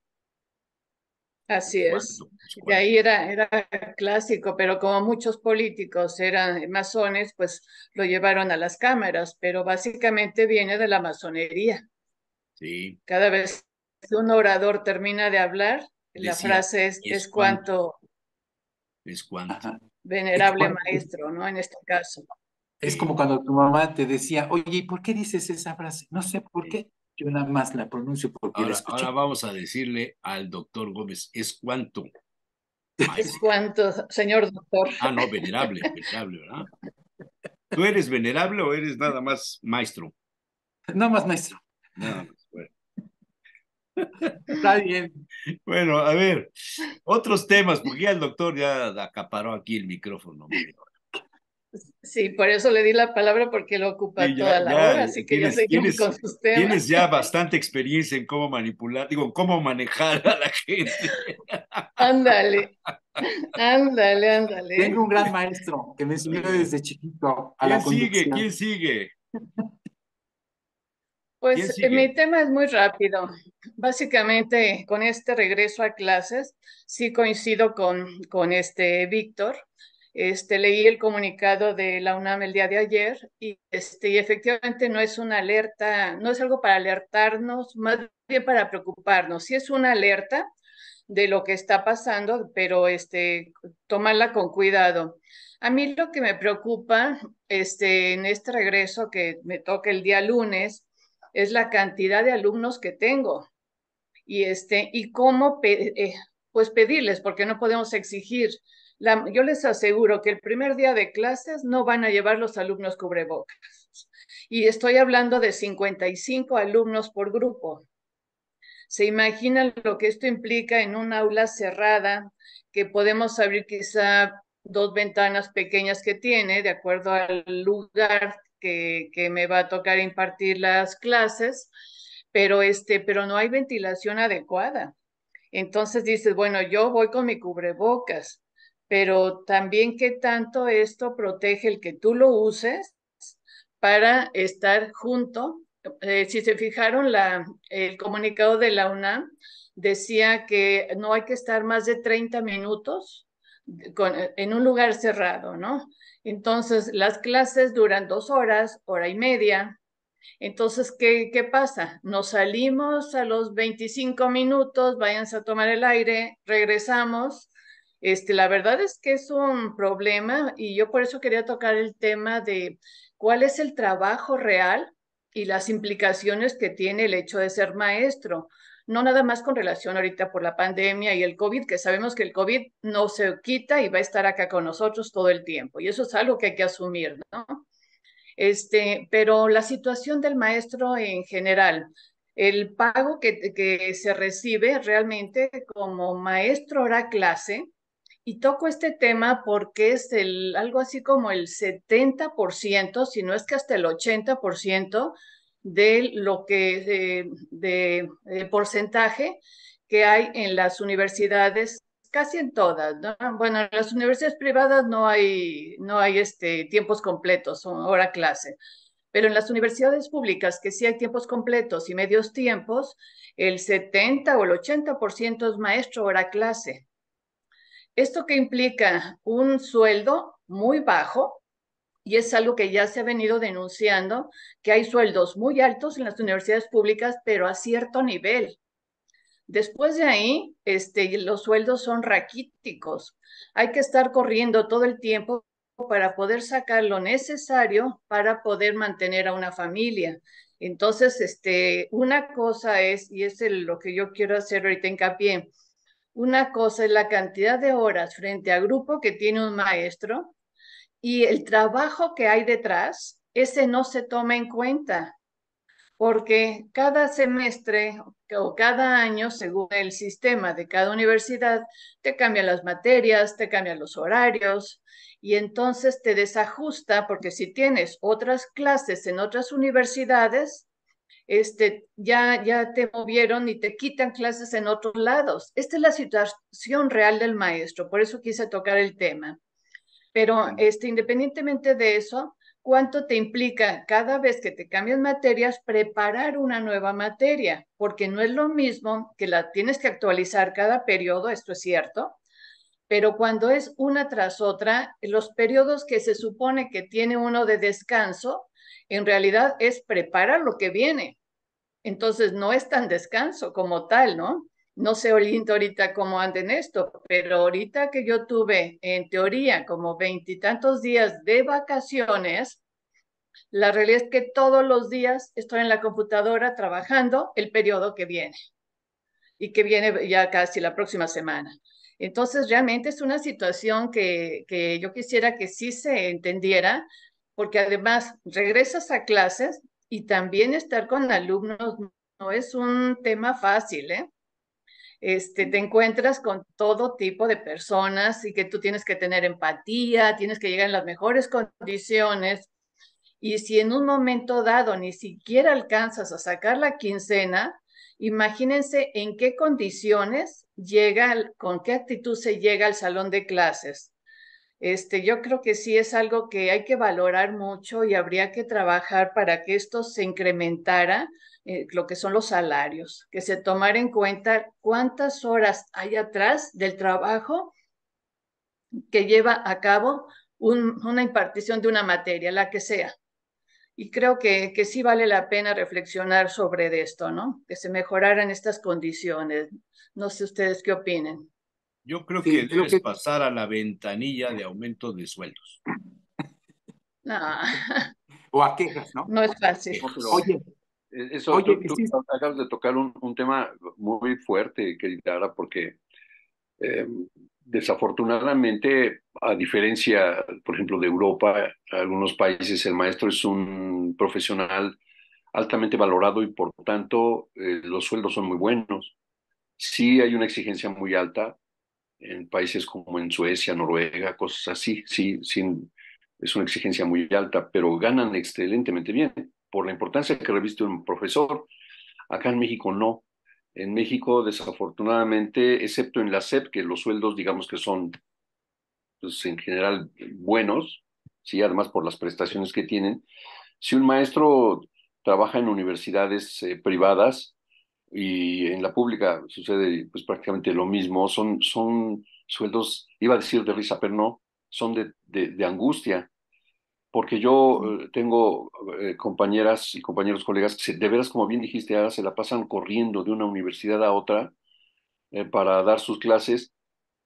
C: Así es.
A: es
C: De
A: cuánto.
C: ahí era clásico, pero como muchos políticos eran masones, pues lo llevaron a las cámaras, pero básicamente viene de la masonería.
A: Sí,
C: Cada vez que un orador termina de hablar, la
A: decía,
C: frase
A: es
C: es
A: cuánto,
C: cuanto
A: es cuánto.
B: Ajá. Es,
C: venerable maestro, ¿no? En este caso.
B: es
A: Sí.
B: como cuando tu mamá te decía, oye, ¿y por qué dices esa frase? No sé por
A: Sí.
B: qué. Yo nada más la pronuncio porque la
A: Ahora
B: escuché.
A: vamos a decirle al doctor Gómez, ¿es cuánto,
C: Es
A: maestro?
C: cuanto, señor doctor.
A: Ah, no, venerable, venerable, ¿verdad? ¿Tú eres venerable o eres nada más maestro?
B: Nada más, maestro.
A: Nada más. Bueno,
B: Está bien.
A: bueno, a ver, otros temas, porque ya el doctor ya acaparó aquí el micrófono medio.
C: Sí, por eso le di la palabra porque lo ocupa
A: Sí,
C: toda la hora, así que ya seguimos con sus
A: tienes
C: temas.
A: ya bastante experiencia en cómo manipular, digo, cómo manejar a la gente.
C: Ándale, ándale, ándale.
B: Tengo un gran maestro que me
A: Muy
B: enseñó
A: bien.
B: desde chiquito a
A: ¿Quién
B: la
A: sigue?
B: conducción.
A: ¿Quién sigue? ¿Quién
C: Pues mi
A: sigue?
C: tema es muy rápido. Básicamente, con este regreso a clases, sí coincido con este Víctor. Leí el comunicado de la UNAM el día de ayer y efectivamente no es una alerta, no es algo para alertarnos, más bien para preocuparnos. Sí es una alerta de lo que está pasando, pero tomarla con cuidado. A mí lo que me preocupa en este regreso que me toca el día lunes es la cantidad de alumnos que tengo y cómo pues pedirles, porque no podemos exigir. Yo les aseguro que el primer día de clases no van a llevar los alumnos cubrebocas. Y estoy hablando de 55 alumnos por grupo. ¿Se imaginan lo que esto implica en un aula cerrada, que podemos abrir quizá dos ventanas pequeñas que tiene, de acuerdo al lugar que me va a tocar impartir las clases, pero no hay ventilación adecuada? Entonces dices, bueno, yo voy con mi cubrebocas, pero también qué tanto esto protege el que tú lo uses para estar junto. Si se fijaron, el comunicado de la UNAM decía que no hay que estar más de 30 minutos en un lugar cerrado, ¿no? Entonces, las clases duran 2 horas, hora y media. Entonces, ¿qué pasa? Nos salimos a los 25 minutos, váyanse a tomar el aire, regresamos. La verdad es que es un problema y yo por eso quería tocar el tema de cuál es el trabajo real y las implicaciones que tiene el hecho de ser maestro. No nada más con relación ahorita por la pandemia y el COVID, que sabemos que el COVID no se quita y va a estar acá con nosotros todo el tiempo. Y eso es algo que hay que asumir, ¿no? Pero la situación del maestro en general, el pago que se recibe realmente como maestro hora clase, y toco este tema porque es algo así como el 70%, si no es que hasta el 80% de lo que de porcentaje que hay en las universidades, casi en todas, ¿no? Bueno, en las universidades privadas no hay tiempos completos, son hora clase, pero en las universidades públicas que sí hay tiempos completos y medios tiempos, el 70 o el 80% es maestro hora clase. Esto que implica un sueldo muy bajo, y es algo que ya se ha venido denunciando, que hay sueldos muy altos en las universidades públicas, pero a cierto nivel. Después de ahí, los sueldos son raquíticos. Hay que estar corriendo todo el tiempo para poder sacar lo necesario para poder mantener a una familia. Entonces, una cosa es, y es lo que yo quiero hacer ahorita hincapié, una cosa es la cantidad de horas frente a grupo que tiene un maestro y el trabajo que hay detrás, ese no se toma en cuenta, porque cada semestre o cada año, según el sistema de cada universidad, te cambian las materias, te cambian los horarios y entonces te desajusta, porque si tienes otras clases en otras universidades, ya te movieron y te quitan clases en otros lados. Esta es la situación real del maestro, por eso quise tocar el tema. Pero independientemente de eso, ¿cuánto te implica cada vez que te cambian materias preparar una nueva materia? Porque no es lo mismo que la tienes que actualizar cada periodo, esto es cierto, pero cuando es una tras otra, los periodos que se supone que tiene uno de descanso, en realidad es preparar lo que viene. Entonces no es tan descanso como tal, ¿no? No sé, Olinto, ahorita cómo anda en esto, pero ahorita que yo tuve, en teoría, como veintitantos días de vacaciones, la realidad es que todos los días estoy en la computadora trabajando el periodo que viene y que viene ya casi la próxima semana. Entonces, realmente es una situación que yo quisiera que sí se entendiera, porque además regresas a clases y también estar con alumnos no es un tema fácil, ¿eh? Te encuentras con todo tipo de personas y que tú tienes que tener empatía, tienes que llegar en las mejores condiciones. Y si en un momento dado ni siquiera alcanzas a sacar la quincena, imagínense en qué condiciones llega, con qué actitud se llega al salón de clases. Yo creo que sí es algo que hay que valorar mucho y habría que trabajar para que esto se incrementara, lo que son los salarios, que se tomara en cuenta cuántas horas hay atrás del trabajo que lleva a cabo una impartición de una materia, la que sea. Y creo que sí vale la pena reflexionar sobre esto, ¿no? Que se mejoraran estas condiciones. No sé ustedes qué opinen.
A: Yo creo que
B: Sí, lo
A: debes
B: que,
A: pasar a la ventanilla de aumento de sueldos.
C: No,
B: o a quejas, ¿no?
C: no es fácil.
D: No, pero
B: Oye,
D: eso,
B: oye,
D: tú
B: sí,
D: acabas de tocar un tema muy fuerte, querida Ara, porque eh, desafortunadamente, a diferencia, por ejemplo, de Europa, algunos países, el maestro es un profesional altamente valorado y por tanto los sueldos son muy buenos. Sí hay una exigencia muy alta en países como en Suecia, Noruega, cosas así, sí, sí, es una exigencia muy alta, pero ganan excelentemente bien por la importancia que reviste un profesor. Acá en México no. En México, desafortunadamente, excepto en la SEP, que los sueldos, digamos que son, pues, en general buenos, sí, además por las prestaciones que tienen. Si un maestro trabaja en universidades privadas y en la pública sucede pues prácticamente lo mismo, son sueldos, iba a decir de risa, pero no, son de angustia porque yo tengo compañeras y compañeros colegas que de veras, como bien dijiste, ahora se la pasan corriendo de una universidad a otra para dar sus clases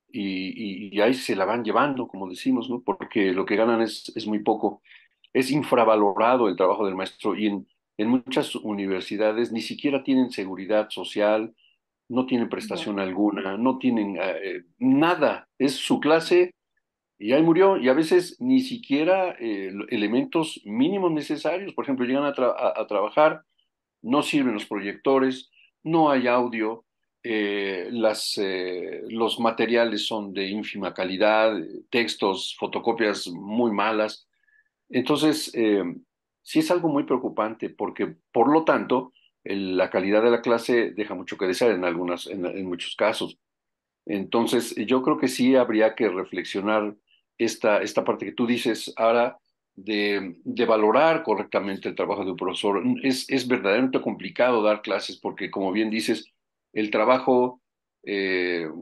D: y ahí se la van llevando, como decimos, ¿no? Porque lo que ganan es muy poco. Es infravalorado el trabajo del maestro y en muchas universidades ni siquiera tienen seguridad social, no tienen
C: No.
D: prestación alguna, no tienen nada. Es su clase y ahí murió. Y a veces ni siquiera elementos mínimos necesarios. Por ejemplo, llegan a trabajar, no sirven los proyectores, no hay audio, los materiales son de ínfima calidad, textos, fotocopias muy malas. Entonces, sí es algo muy preocupante porque, por lo tanto, la calidad de la clase deja mucho que desear en muchos casos. Entonces, yo creo que sí habría que reflexionar esta parte que tú dices ahora de valorar correctamente el trabajo de un profesor. Es verdaderamente complicado dar clases porque, como bien dices, el trabajo,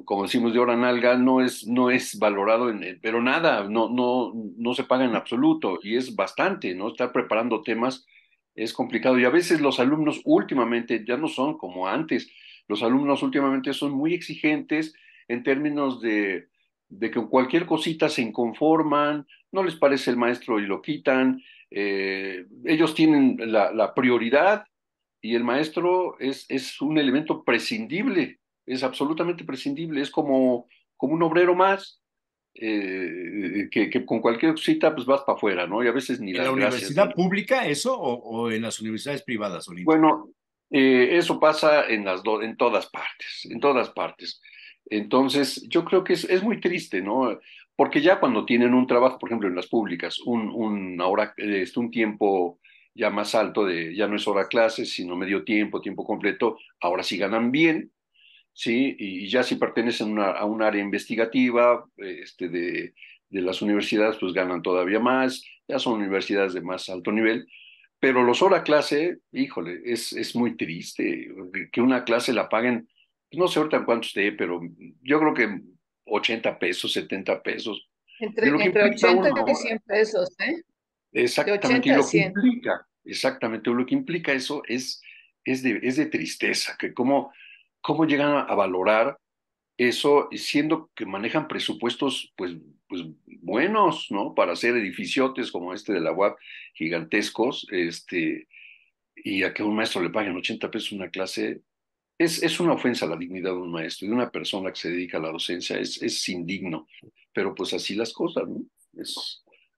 D: como decimos de hora nalga, no es valorado, pero nada, no se paga en absoluto y es bastante, ¿no? Estar preparando temas es complicado y a veces los alumnos últimamente ya no son como antes. Los alumnos últimamente son muy exigentes en términos de que cualquier cosita se inconforman, no les parece el maestro y lo quitan, ellos tienen la prioridad y el maestro es un elemento prescindible, es absolutamente prescindible, es como un obrero más. Que con cualquier cosita pues vas para afuera, ¿no? Y a veces ni
A: ¿En la
D: las gracias dan.
A: universidad pública eso o en las universidades privadas, Olinto?
D: Bueno, eso pasa en todas partes, en todas partes. Entonces, yo creo que es muy triste, ¿no? Porque ya cuando tienen un trabajo, por ejemplo, en las públicas, un tiempo ya más alto ya no es hora clases, sino medio tiempo, tiempo completo, ahora sí ganan bien, ¿sí? Y ya si pertenecen a un área investigativa, de las universidades, pues ganan todavía más, ya son universidades de más alto nivel, pero los hora clase, híjole, es muy triste que una clase la paguen, pues no sé ahorita en cuánto esté, pero yo creo que 80 pesos, 70 pesos, de lo que
C: Entre
D: implica
C: 80
D: una
C: y
D: hora.
C: 100 pesos, ¿eh? De
D: Exactamente, y
C: 80 a
D: lo que
C: 100.
D: implica, exactamente, lo que implica eso es de tristeza, que cómo llegan a valorar eso, siendo que manejan presupuestos, pues buenos, ¿no? Para hacer edificiotes como este de la UAP, gigantescos, y a que a un maestro le paguen 80 pesos una clase, es una ofensa a la dignidad de un maestro y de una persona que se dedica a la docencia, es indigno. Pero pues así las cosas, ¿no?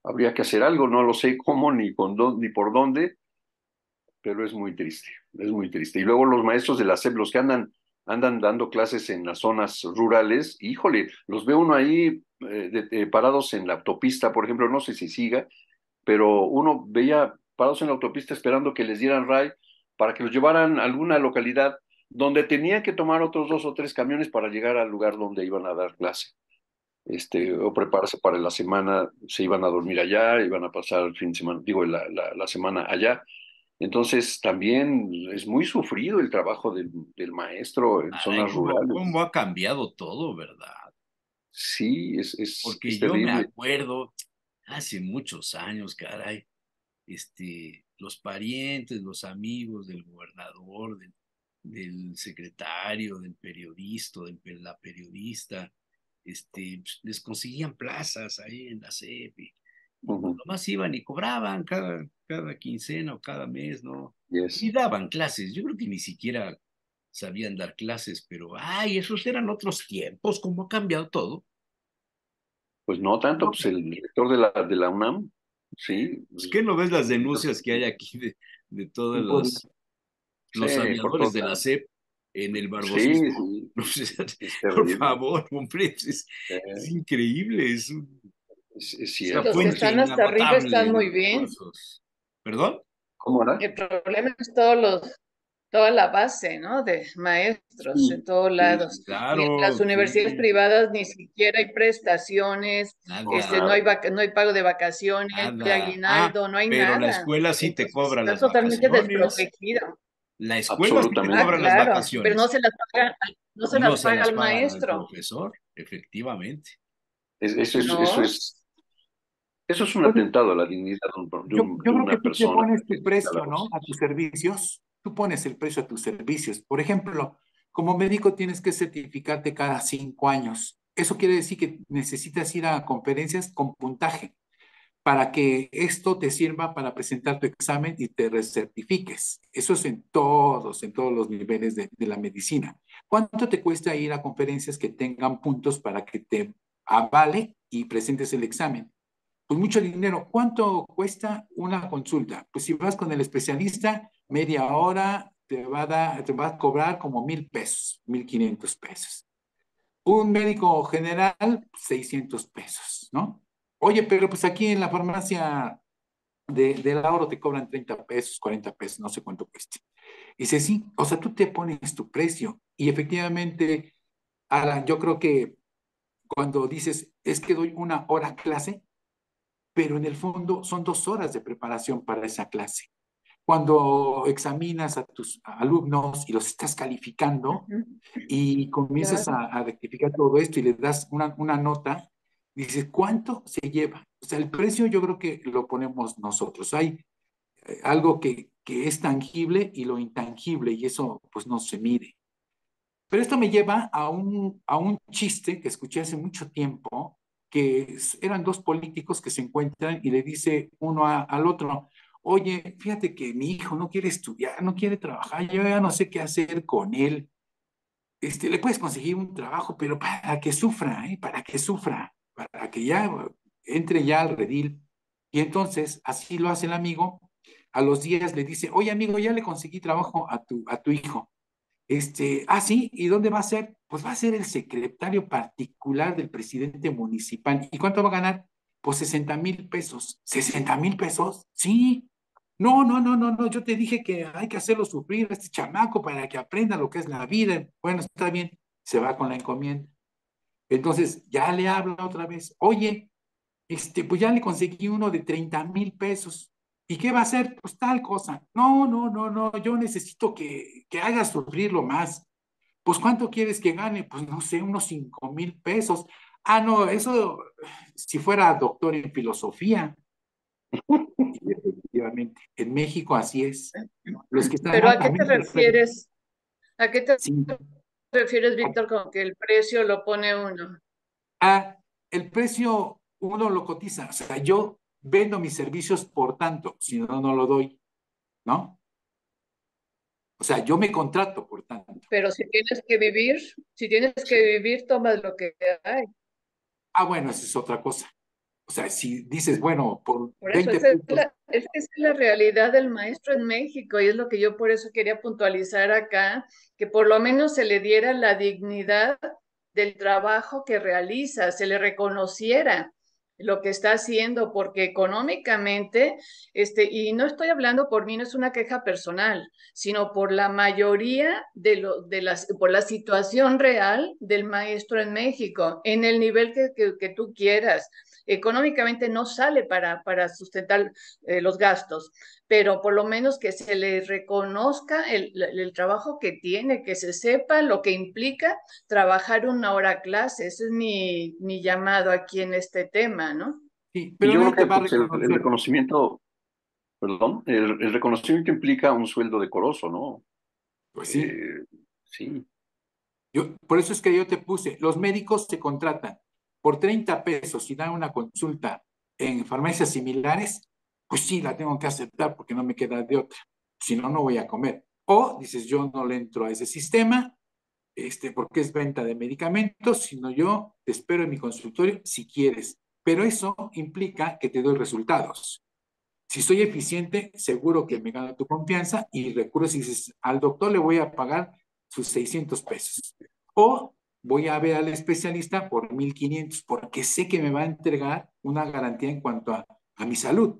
D: Habría que hacer algo, no lo sé cómo ni por dónde, pero es muy triste. Y luego los maestros de la SEP, los que andan dando clases en las zonas rurales, híjole, los ve uno ahí parados en la autopista, por ejemplo, no sé si siga, pero uno veía parados en la autopista esperando que les dieran ray para que los llevaran a alguna localidad donde tenían que tomar otros 2 o 3 camiones para llegar al lugar donde iban a dar clase. O prepararse para la semana, se iban a dormir allá, iban a pasar el fin de semana, digo, la semana allá. Entonces también es muy sufrido el trabajo del maestro en
A: Caray,
D: zonas
A: ¿cómo,
D: rurales.
A: cómo ha cambiado todo, ¿verdad?
D: Sí, es
A: Porque yo me
D: terrible.
A: acuerdo hace muchos años, caray, los parientes, los amigos del gobernador, del secretario, del periodista, la periodista, pues, les conseguían plazas ahí en la CEP y pues
D: Ujú.
A: nomás iban y cobraban cada quincena o cada mes, ¿no?
D: Yes.
A: Y daban clases. Yo creo que ni siquiera sabían dar clases, pero ay, esos eran otros tiempos, cómo ha cambiado todo.
D: Pues no tanto,
B: No,
D: pues el director de la UNAM, sí,
A: Pues, ¿qué no ves las
D: yo-
A: denuncias que hay aquí de todos
B: imposible.
D: sí,
A: los
D: por
A: aviadores
D: todos
A: de la
D: lados.
A: SEP en el
D: Sí,
A: barbosismo?
D: sí,
A: Pues,
D: es
A: por
D: terrible.
A: favor, hombre, es increíble,
D: Es
A: es la
C: Los que
D: cierto.
A: fuente
C: están hasta arriba
A: inagotable
C: están
A: de
C: muy bien.
A: recursos. ¿Perdón?
D: ¿Cómo era?
C: El problema es toda la base, ¿no? De maestros en
D: Sí,
C: todos
D: sí,
C: lados.
D: sí, sí.
C: Y en las
A: Claro,
C: universidades
A: sí,
C: privadas ni siquiera hay prestaciones,
D: No,
A: nada,
C: no hay,
D: nada.
C: no hay pago de vacaciones, no hay
A: nada. Ah,
C: aguinaldo, no hay
A: pero la
C: nada.
A: escuela sí te
C: Entonces
A: cobra
C: está
A: las
C: totalmente
A: vacaciones.
C: desprotegido.
A: La escuela sí te
C: Ah,
D: Absolutamente.
A: cobra las
C: claro, pero
A: vacaciones
C: no se
A: y no
C: las
A: se
C: paga
A: las
C: al
A: pagan al
C: maestro.
A: profesor, efectivamente.
C: No,
D: Eso es un
B: Pues,
D: atentado a la dignidad
B: yo
D: de
B: creo que
D: una
B: tú te
D: persona
B: pones
D: que
B: tu
D: se dedica a la
B: precio, ¿no? A
D: docencia.
B: tus servicios. Tú pones el precio a tus servicios. Por ejemplo, como médico tienes que certificarte cada 5 años. Eso quiere decir que necesitas ir a conferencias con puntaje. para que esto te sirva para presentar tu examen y te recertifiques. Eso es en todos los niveles de la medicina. ¿Cuánto te cuesta ir a conferencias que tengan puntos para que te avale y presentes el examen? Pues mucho dinero. ¿Cuánto cuesta una consulta? Pues si vas con el especialista, media hora te va a cobrar como 1,000 pesos, 1,500 pesos. Un médico general, 600 pesos, ¿no? Oye, pero pues aquí en la farmacia de Lauro te cobran 30 pesos, 40 pesos, no sé cuánto cueste. Y dice, sí, o sea, tú te pones tu precio. Y efectivamente, Alan, yo creo que cuando dices, es que doy una hora clase, pero en el fondo son 2 horas de preparación para esa clase. Cuando examinas a tus alumnos y los estás calificando
C: Ujú.
B: y comienzas
C: Claro.
B: a rectificar todo esto y le das una nota, dices, ¿cuánto se lleva? O sea, el precio yo creo que lo ponemos nosotros. Hay algo que es tangible y lo intangible, y eso pues no se mide. Pero esto me lleva a un chiste que escuché hace mucho tiempo, que eran dos políticos que se encuentran y le dice uno al otro, oye, fíjate que mi hijo no quiere estudiar, no quiere trabajar, yo ya no sé qué hacer con él. Le puedes conseguir un trabajo, pero para que sufra, ¿eh? Para que sufra, para que ya entre ya al redil. Y entonces, así lo hace el amigo. A los días le dice, oye amigo, ya le conseguí trabajo a tu hijo. Sí, ¿y dónde va a ser? Pues va a ser el secretario particular del presidente municipal. ¿Y cuánto va a ganar? Pues 60,000 pesos. ¿60,000 pesos? Sí. No, no, no, no, no. Yo te dije que hay que hacerlo sufrir a este chamaco para que aprenda lo que es la vida. Bueno, está bien. Se va con la encomienda. Entonces, ya le habla otra vez. Oye, pues ya le conseguí uno de 30,000 pesos. ¿Y qué va a hacer? Pues tal cosa. No, no, no, no. Yo necesito que hagas sufrirlo más. Pues ¿cuánto quieres que gane? Pues no sé, unos 5,000 pesos. Ah, no, eso si fuera doctor en filosofía. Y efectivamente, en México así es. Los que están
C: Pero ¿a qué te
B: altamente
C: refieres? ¿A qué te
B: sí,
C: refieres, Víctor, con que el precio lo pone uno?
B: el precio uno lo cotiza. O sea, yo vendo mis servicios por tanto, si no, no lo doy, ¿no? O sea, yo me contrato por tanto.
C: Pero si tienes que vivir, tomas lo que hay.
B: Bueno, esa es otra cosa. O sea, si dices, bueno, por
C: Por eso,
B: 20 pesos,
C: esa es la realidad del maestro en México y es lo que yo por eso quería puntualizar acá, que por lo menos se le diera la dignidad del trabajo que realiza, se le reconociera lo que está haciendo, porque económicamente, y no estoy hablando por mí, no es una queja personal, sino por la mayoría por la situación real del maestro en México, en el nivel que tú quieras económicamente no sale para sustentar los gastos, pero por lo menos que se le reconozca el trabajo que tiene, que se sepa lo que implica trabajar una hora a clase. Ese es mi llamado aquí en este tema, ¿no?
B: sí,
D: Y
B: pero
D: yo
B: nadie
D: creo
B: te
D: que
B: va a
D: pues, el
B: reconocer.
D: reconocimiento, perdón, el reconocimiento implica un sueldo decoroso, ¿no?
B: Pues sí,
D: Eh, sí,
B: por eso es que yo te puse, los médicos se contratan por 30 pesos y dan una consulta en farmacias similares, pues sí, la tengo que aceptar porque no me queda de otra. Si no, no voy a comer. O dices, yo no le entro a ese sistema, porque es venta de medicamentos, sino yo te espero en mi consultorio si quieres. Pero eso implica que te doy resultados. Si soy eficiente, seguro que me gano tu confianza y recurres y dices, al doctor le voy a pagar sus 600 pesos. O voy a ver al especialista por 1,500 porque sé que me va a entregar una garantía en cuanto a mi salud.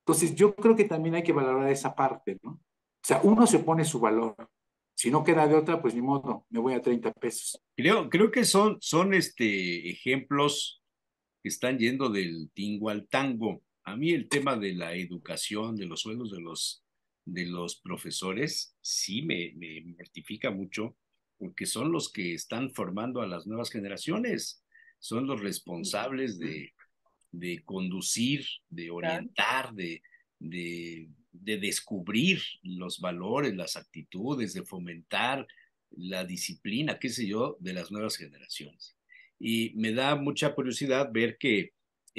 B: Entonces, yo creo que también hay que valorar esa parte, ¿no? O sea, uno se pone su valor. Si no queda de otra, pues ni modo, me voy a 30 pesos.
A: Creo que son ejemplos que están yendo del tingo al tango. A mí el tema de la educación, de los sueldos de los profesores, sí me mortifica mucho, porque son los que están formando a las nuevas generaciones, son los responsables de conducir, de
C: Claro.
A: orientar, de descubrir los valores, las actitudes, de fomentar la disciplina, qué sé yo, de las nuevas generaciones. Y me da mucha curiosidad ver que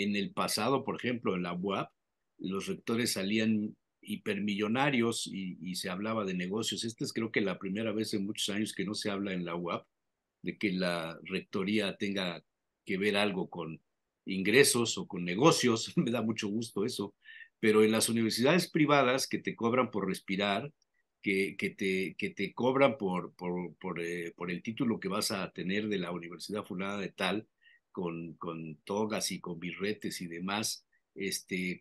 A: en el pasado, por ejemplo, en la UAP, los rectores salían hipermillonarios y se hablaba de negocios. Esta es creo que la primera vez en muchos años que no se habla en la UAP de que la rectoría tenga que ver algo con ingresos o con negocios. Me da mucho gusto eso. Pero en las universidades privadas que te cobran por respirar, que te cobran por el título que vas a tener de la universidad fulana de tal, con togas y con birretes y demás,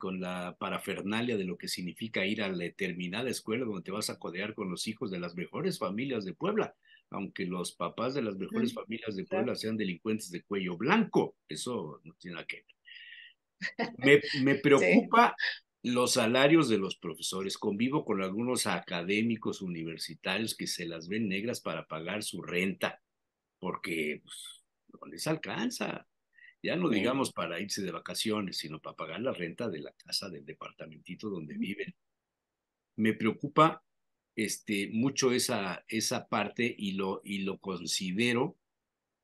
A: con la parafernalia de lo que significa ir a la determinada escuela donde te vas a codear con los hijos de las mejores familias de Puebla, aunque los papás de las mejores familias de Puebla sean delincuentes de cuello blanco, eso no tiene nada que ver. Me
C: Sí.
A: preocupa los salarios de los profesores. Convivo con algunos académicos universitarios que se las ven negras para pagar su renta, porque pues, no les alcanza. Ya no digamos para irse de vacaciones, sino para pagar la renta de la casa, del departamentito donde viven. Me preocupa mucho esa parte y lo considero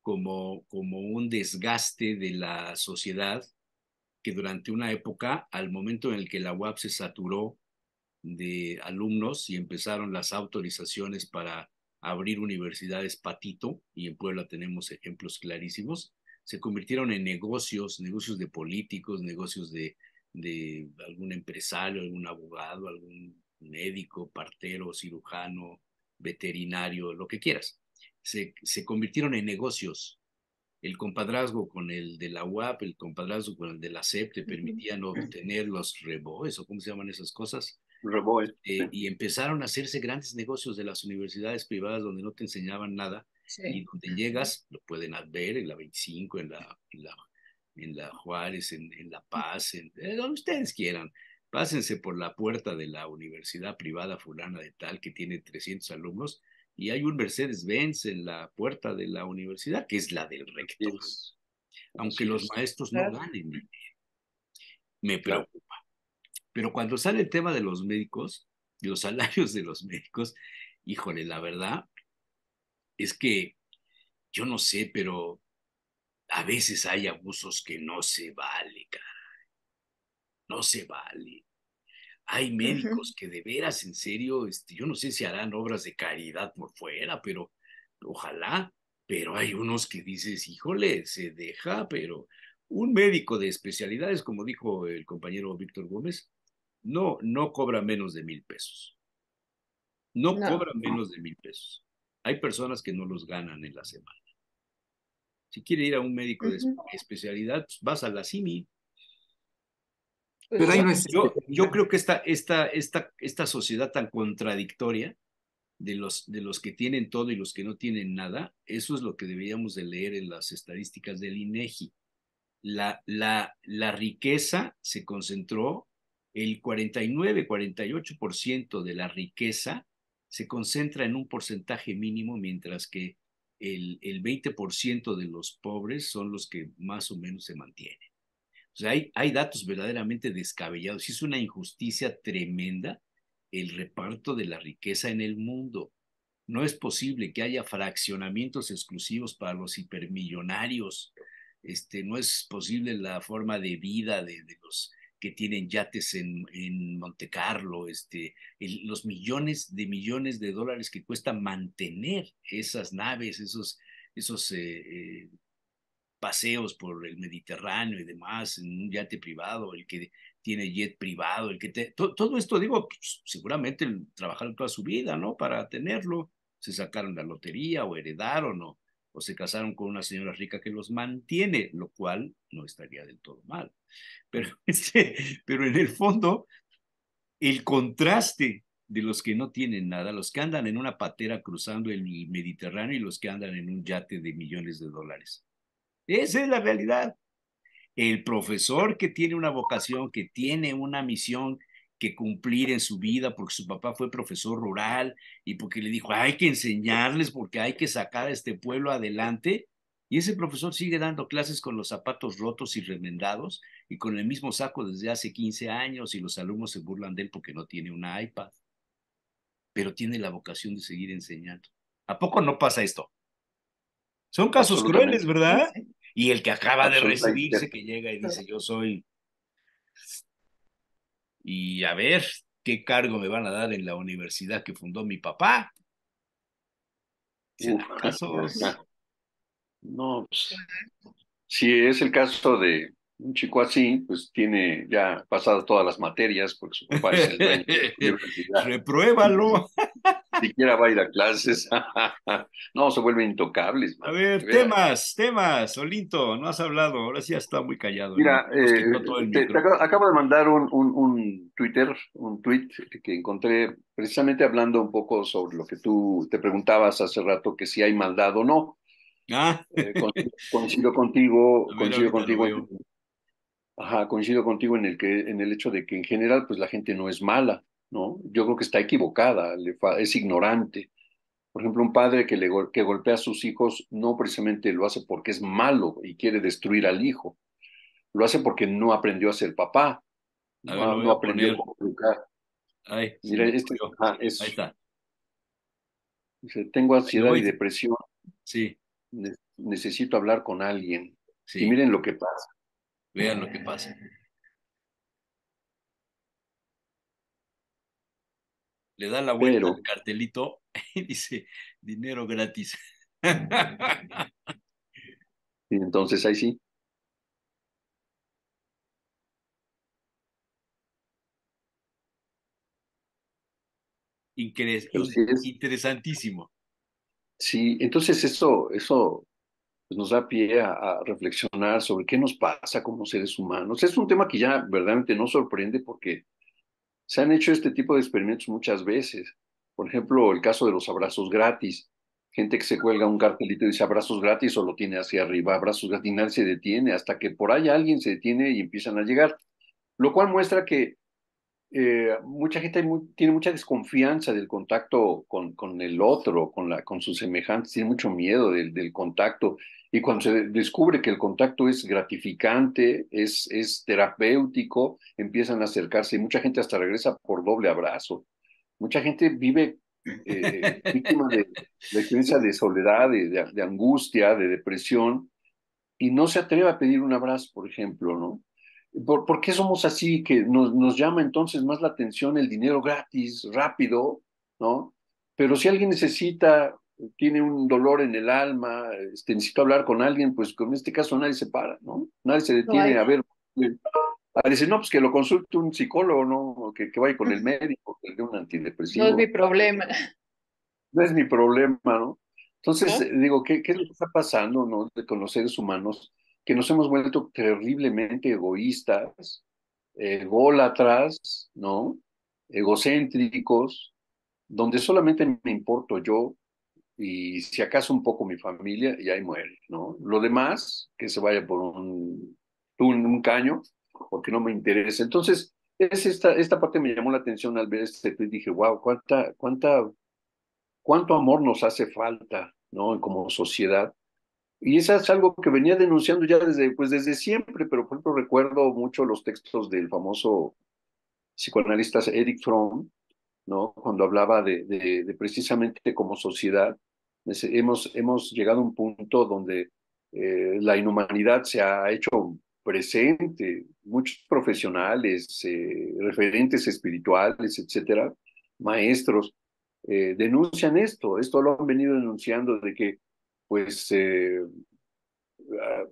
A: como un desgaste de la sociedad que durante una época, al momento en el que la UAP se saturó de alumnos y empezaron las autorizaciones para abrir universidades patito, y en Puebla tenemos ejemplos clarísimos, se convirtieron en negocios, negocios de políticos, negocios de algún empresario, algún abogado, algún médico, partero, cirujano, veterinario, lo que quieras. Se convirtieron en negocios. El compadrazgo con el de la UAP, el compadrazgo con el de la SEP te permitían obtener los reboes, o cómo se llaman esas cosas,
D: Reboe.
A: y empezaron a hacerse grandes negocios de las universidades privadas donde no te enseñaban nada y
C: Sí.
A: donde llegas, lo pueden ver en la 25, en la Juárez, en La Paz, donde ustedes quieran. Pásense por la puerta de la universidad privada fulana de tal que tiene 300 alumnos y hay un Mercedes-Benz en la puerta de la universidad que es la del rector,
D: Es,
A: aunque
D: así
A: los
D: es.
A: maestros no
C: Claro.
A: ganen dinero. Me
D: Claro.
A: preocupa. Pero cuando sale el tema de los médicos, de los salarios de los médicos, híjole, la verdad es que yo no sé, pero a veces hay abusos que no se vale, cara, no se vale. Hay
C: Ujú.
A: médicos que de veras, en serio, yo no sé si harán obras de caridad por fuera, pero ojalá, pero hay unos que dices, híjole, se deja, pero un médico de especialidades, como dijo el compañero Víctor Gómez, no cobra menos de 1,000 pesos. No
C: No.
A: cobran menos de 1,000 pesos. Hay personas que no los ganan en la semana. Si quiere ir a un médico de
C: Ujú.
A: especialidad, pues vas a la CIMI.
C: Pues
B: Pero ahí
C: sí.
B: no es
A: Yo
B: especialidad.
A: creo que esta sociedad tan contradictoria de los que tienen todo y los que no tienen nada, eso es lo que deberíamos de leer en las estadísticas del INEGI. La riqueza se concentró, el 49, 48% de la riqueza se concentra en un porcentaje mínimo, mientras que el 20% de los pobres son los que más o menos se mantienen. O sea, hay datos verdaderamente descabellados. Es una injusticia tremenda el reparto de la riqueza en el mundo. No es posible que haya fraccionamientos exclusivos para los hipermillonarios. No es posible la forma de vida de los que tienen yates en Monte Carlo, los millones de dólares que cuesta mantener esas naves, esos paseos por el Mediterráneo y demás, en un yate privado, el que tiene jet privado, todo esto digo, pues, seguramente trabajaron toda su vida, ¿no? Para tenerlo, se sacaron la lotería o heredaron o se casaron con una señora rica que los mantiene, lo cual no estaría del todo mal. Pero, pero en el fondo, el contraste de los que no tienen nada, los que andan en una patera cruzando el Mediterráneo y los que andan en un yate de millones de dólares. Esa es la realidad. El profesor que tiene una vocación, que tiene una misión que cumplir en su vida, porque su papá fue profesor rural y porque le dijo, hay que enseñarles, porque hay que sacar a este pueblo adelante. Y ese profesor sigue dando clases con los zapatos rotos y remendados y con el mismo saco desde hace 15 años y los alumnos se burlan de él porque no tiene una iPad, pero tiene la vocación de seguir enseñando. ¿A poco no pasa esto? Son casos crueles,
D: Absolutamente.
C: Sí,
A: ¿verdad?
C: sí.
A: Y el que acaba de recibirse,
D: absolutamente.
A: que llega y dice, yo soy, y a ver qué cargo me van a dar en la universidad que fundó mi papá. Se
D: Uf.
A: dan casos.
D: No, pues, si es el caso de un chico así, pues tiene ya pasadas todas las materias, porque su papá es el dueño de la universidad.
A: Repruébalo.
D: Ni siquiera va a ir a clases. No, se vuelven intocables,
A: A
D: man, de
A: ver,
D: veras.
A: temas, Olinto, no has hablado, ahora sí ya está muy callado,
D: Mira,
A: nos quitó todo el
D: te
A: micrófono.
D: acabo de mandar un Twitter, un tweet que encontré precisamente hablando un poco sobre lo que tú te preguntabas hace rato, que si hay maldad o no.
A: Ah, a ver,
D: Coincido
A: ahorita lo
D: contigo,
A: veo.
D: ajá, coincido contigo en el hecho de que en general, pues la gente no es mala, ¿no? Yo creo que está equivocada, es ignorante. Por ejemplo, un padre que golpea a sus hijos no precisamente lo hace porque es malo y quiere destruir al hijo, lo hace porque no aprendió a ser papá,
A: A ver, lo voy
D: no
A: a
D: aprendió
A: poner.
D: cómo educar.
A: Ay, se
D: Mira,
A: me ocurrió. Ahí
D: es,
A: está.
D: dice, tengo
A: Ahí lo
D: ansiedad y
A: voy.
D: depresión,
A: Sí,
D: necesito hablar con alguien. Y
A: sí,
D: miren lo que pasa.
A: vean lo que pasa. Le da la vuelta al
D: Pero,
A: cartelito y dice, dinero gratis.
D: y entonces ahí sí, pero
A: Interesantísimo.
D: sí, entonces eso pues, nos da pie a reflexionar sobre qué nos pasa como seres humanos. Es un tema que ya verdaderamente nos sorprende porque se han hecho este tipo de experimentos muchas veces. Por ejemplo, el caso de los abrazos gratis. Gente que se cuelga un cartelito y dice abrazos gratis o lo tiene hacia arriba, abrazos gratis, y nadie se detiene hasta que por ahí alguien se detiene y empiezan a llegar. Lo cual muestra que mucha gente tiene mucha desconfianza del contacto con el otro, con sus semejantes, tiene mucho miedo del contacto. Y cuando se descubre que el contacto es gratificante, es terapéutico, empiezan a acercarse y mucha gente hasta regresa por doble abrazo. Mucha gente vive víctima de la experiencia de soledad, de angustia, de depresión, y no se atreve a pedir un abrazo, por ejemplo, ¿no? ¿Por qué somos así? Que nos llama entonces más la atención el dinero gratis, rápido, ¿no? Pero si alguien necesita, tiene un dolor en el alma, necesita hablar con alguien, pues con este caso nadie se para, ¿no? Nadie se
C: No hay,
D: detiene a ver, a decir, no, pues que lo consulte un psicólogo, ¿no? O que vaya con el médico, que le dé un
C: no es mi
D: antidepresivo.
C: problema,
D: No es mi problema, ¿no? Entonces,
C: ¿no?
D: digo, ¿qué es lo que está pasando, ¿no? Con los seres humanos, que nos hemos vuelto terriblemente egoístas, ególatras, ¿no? Egocéntricos, donde solamente me importo yo y si acaso un poco mi familia y ahí muere, ¿no? Lo demás, que se vaya por un caño, porque no me interesa. Entonces, esta parte me llamó la atención al ver este tweet, dije, wow, cuánto amor nos hace falta, ¿no? Como sociedad. Y eso es algo que venía denunciando ya desde siempre, pero por ejemplo recuerdo mucho los textos del famoso psicoanalista Eric Fromm, ¿no? Cuando hablaba de precisamente como sociedad, hemos llegado a un punto donde la inhumanidad se ha hecho presente, muchos profesionales, referentes espirituales, etcétera, maestros, denuncian esto lo han venido denunciando de que, pues, ah,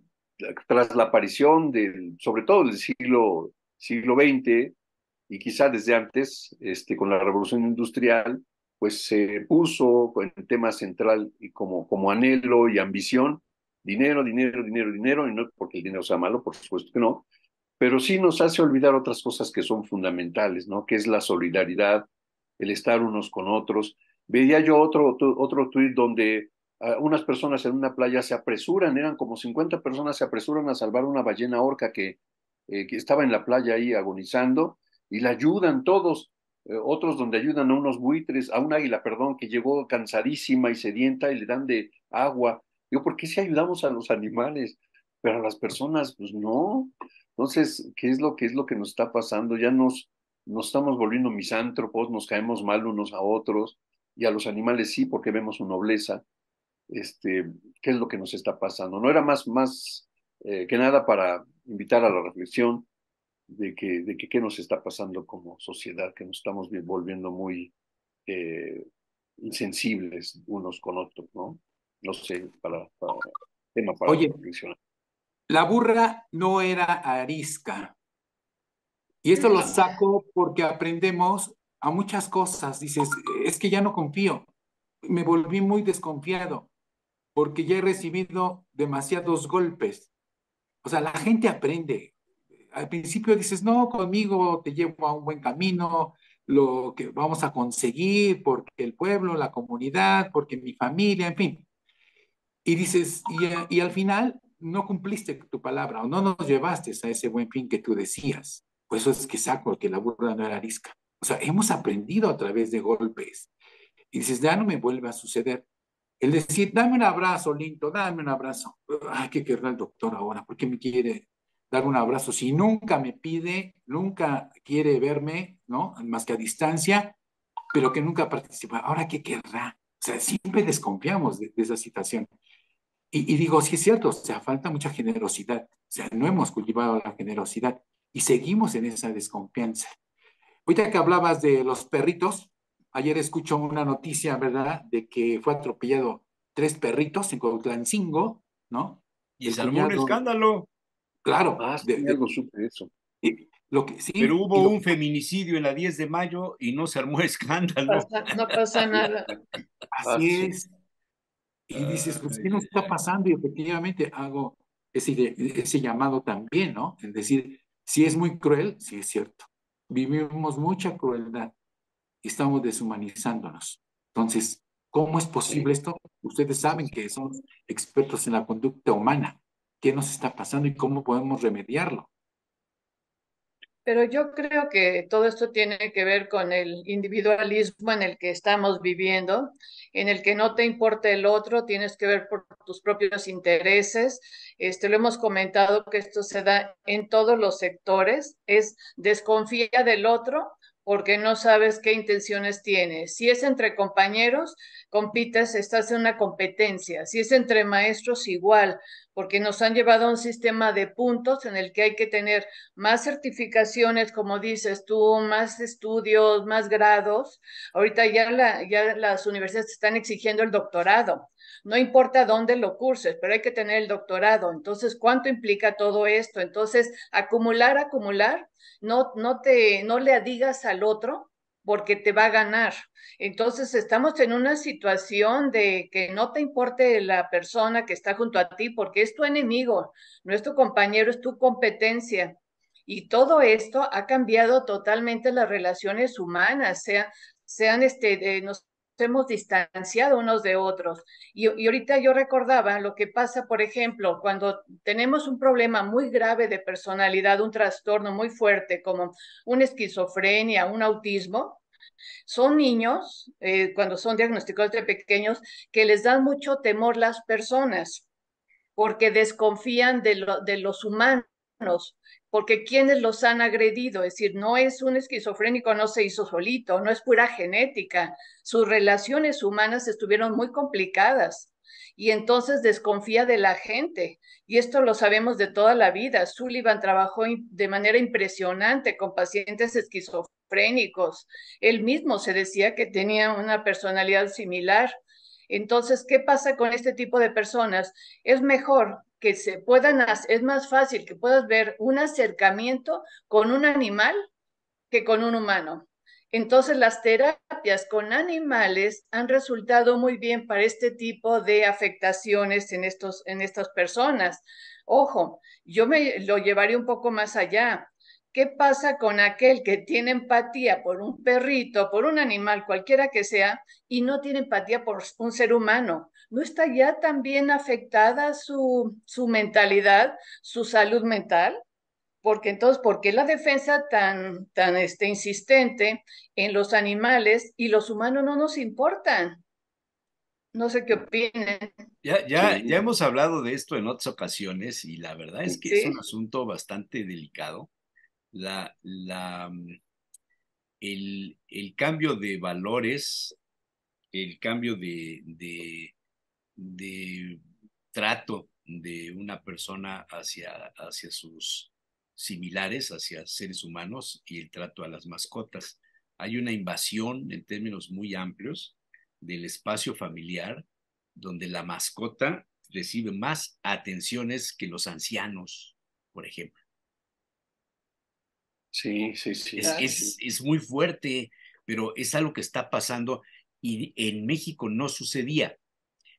D: tras la aparición sobre todo del siglo XX, y quizá desde antes, con la revolución industrial, pues se puso en tema central y como anhelo y ambición, dinero, dinero, dinero, dinero, y no porque el dinero sea malo, por supuesto que no, pero sí nos hace olvidar otras cosas que son fundamentales, ¿no? Que es la solidaridad, el estar unos con otros. Veía yo otro tuit donde unas personas en una playa se apresuran, eran como 50 personas, se apresuran a salvar una ballena orca que estaba en la playa ahí agonizando y la ayudan todos. Otros donde ayudan a unos buitres, a un águila, perdón, que llegó cansadísima y sedienta y le dan de agua. Digo, ¿por qué si ayudamos a los animales? Pero a las personas, pues no. Entonces, qué es lo que nos está pasando? Nos estamos volviendo misántropos, nos caemos mal unos a otros, y a los animales sí, porque vemos su nobleza. Este, ¿Qué es lo que nos está pasando? ¿No era más que nada para invitar a la reflexión de que qué nos está pasando como sociedad, que nos estamos volviendo muy eh, insensibles unos con otros, ¿no? No sé, tema para
B: Oye,
D: reflexionar.
B: la burra no era arisca. Y esto lo
C: Mm.
B: saco porque aprendemos a muchas cosas. Dices, es que ya no confío. Me volví muy desconfiado porque ya he recibido demasiados golpes. O sea, la gente aprende. Al principio dices, no, conmigo te llevo a un buen camino, lo que vamos a conseguir, porque el pueblo, la comunidad, porque mi familia, en fin. Y dices, y al final no cumpliste tu palabra o no nos llevaste a ese buen fin que tú decías. Por eso es que saco que la burra no era arisca. O sea, hemos aprendido a través de golpes. Y dices, ya no me vuelve a suceder. El decir, dame un abrazo, Linto, dame un abrazo. Ay, ¿qué querrá el doctor ahora? ¿Por qué me quiere dar un abrazo? Si nunca me pide, nunca quiere verme, ¿no? Más que a distancia, pero que nunca participa. ¿Ahora qué querrá? O sea, siempre desconfiamos de esa situación. Y digo, sí es cierto, o sea, falta mucha generosidad. O sea, no hemos cultivado la generosidad y seguimos en esa desconfianza. Ahorita que hablabas de los perritos, ayer escucho una noticia, ¿verdad?, de que fue atropellado tres perritos en Cuautlancingo, ¿no?
A: Y
B: El
A: se armó un
B: cuñado,
A: escándalo,
B: claro,
D: Ah, sí, algo supe de eso.
B: lo que
A: pero
B: sí, y
A: hubo
B: lo
A: un
B: que
A: feminicidio en la 10 de mayo y no se armó escándalo.
C: No pasa nada.
D: Ah,
B: así
D: sí.
B: es. Y dices, pues, ¿qué
A: Ay,
B: nos
A: ay,
B: está
A: ay.
B: pasando? Y efectivamente hago ese llamado también, ¿no? Es decir, si es muy cruel, sí es cierto. Vivimos mucha crueldad y estamos deshumanizándonos. Entonces, ¿cómo es
D: Sí,
B: posible esto? Ustedes saben que son expertos en la conducta humana. ¿Qué nos está pasando y cómo podemos remediarlo?
C: Pero yo creo que todo esto tiene que ver con el individualismo en el que estamos viviendo, en el que no te importa el otro, tienes que ver por tus propios intereses. Lo hemos comentado que esto se da en todos los sectores, es desconfía del otro porque no sabes qué intenciones tiene. Si es entre compañeros, compites, estás en una competencia. Si es entre maestros, igual, porque nos han llevado a un sistema de puntos en el que hay que tener más certificaciones, como dices tú, más estudios, más grados. Ahorita ya las universidades están exigiendo el doctorado. No importa dónde lo curses, pero hay que tener el doctorado. Entonces, ¿cuánto implica todo esto? Entonces, acumular, no le digas al otro porque te va a ganar. Entonces, estamos en una situación de que no te importe la persona que está junto a ti porque es tu enemigo, no es tu compañero, es tu competencia. Y todo esto ha cambiado totalmente las relaciones humanas, nos hemos distanciado unos de otros. Y ahorita yo recordaba lo que pasa, por ejemplo, cuando tenemos un problema muy grave de personalidad, un trastorno muy fuerte como una esquizofrenia, un autismo, son niños, cuando son diagnosticados de pequeños, que les dan mucho temor las personas porque desconfían de los humanos, porque quienes los han agredido, es decir, no es un esquizofrénico, no se hizo solito, no es pura genética, sus relaciones humanas estuvieron muy complicadas y entonces desconfía de la gente. Y esto lo sabemos de toda la vida. Sullivan trabajó de manera impresionante con pacientes esquizofrénicos. Él mismo se decía que tenía una personalidad similar. Entonces, ¿qué pasa con este tipo de personas? Es mejor que se puedan, es más fácil que puedas ver un acercamiento con un animal que con un humano. Entonces, las terapias con animales han resultado muy bien para este tipo de afectaciones en estas personas. Ojo, yo me lo llevaría un poco más allá. ¿Qué pasa con aquel que tiene empatía por un perrito, por un animal, cualquiera que sea, y no tiene empatía por un ser humano? ¿No está ya también afectada su mentalidad, su salud mental? Porque entonces, ¿por qué la defensa tan insistente en los animales y los humanos no nos importan? No sé qué opinen.
A: Ya
D: sí,
A: hemos hablado de esto en otras ocasiones y la verdad es
D: sí,
A: que es un
C: ¿Sí?
A: asunto bastante delicado. La, la, el cambio de valores, el cambio de trato de una persona hacia sus similares, hacia seres humanos y el trato a las mascotas. Hay una invasión en términos muy amplios del espacio familiar donde la mascota recibe más atenciones que los ancianos, por ejemplo.
D: Sí, sí, sí, sí.
A: Es muy fuerte, pero es algo que está pasando y en México no sucedía.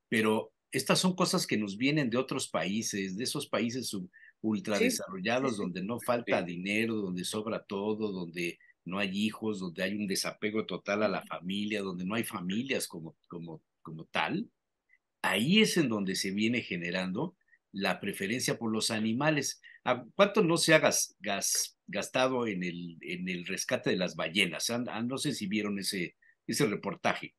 A: Pero estas son cosas que nos vienen de otros países, de esos países
C: Sí, sí,
A: ultradesarrollados,
C: sí.
A: donde no falta
D: Sí.
A: dinero, donde sobra todo, donde no hay hijos, donde hay un desapego total a la familia, donde no hay familias como tal. Ahí es en donde se viene generando la preferencia por los animales. ¿A cuánto no se ha gastado en el rescate de las ballenas? No sé si vieron ese reportaje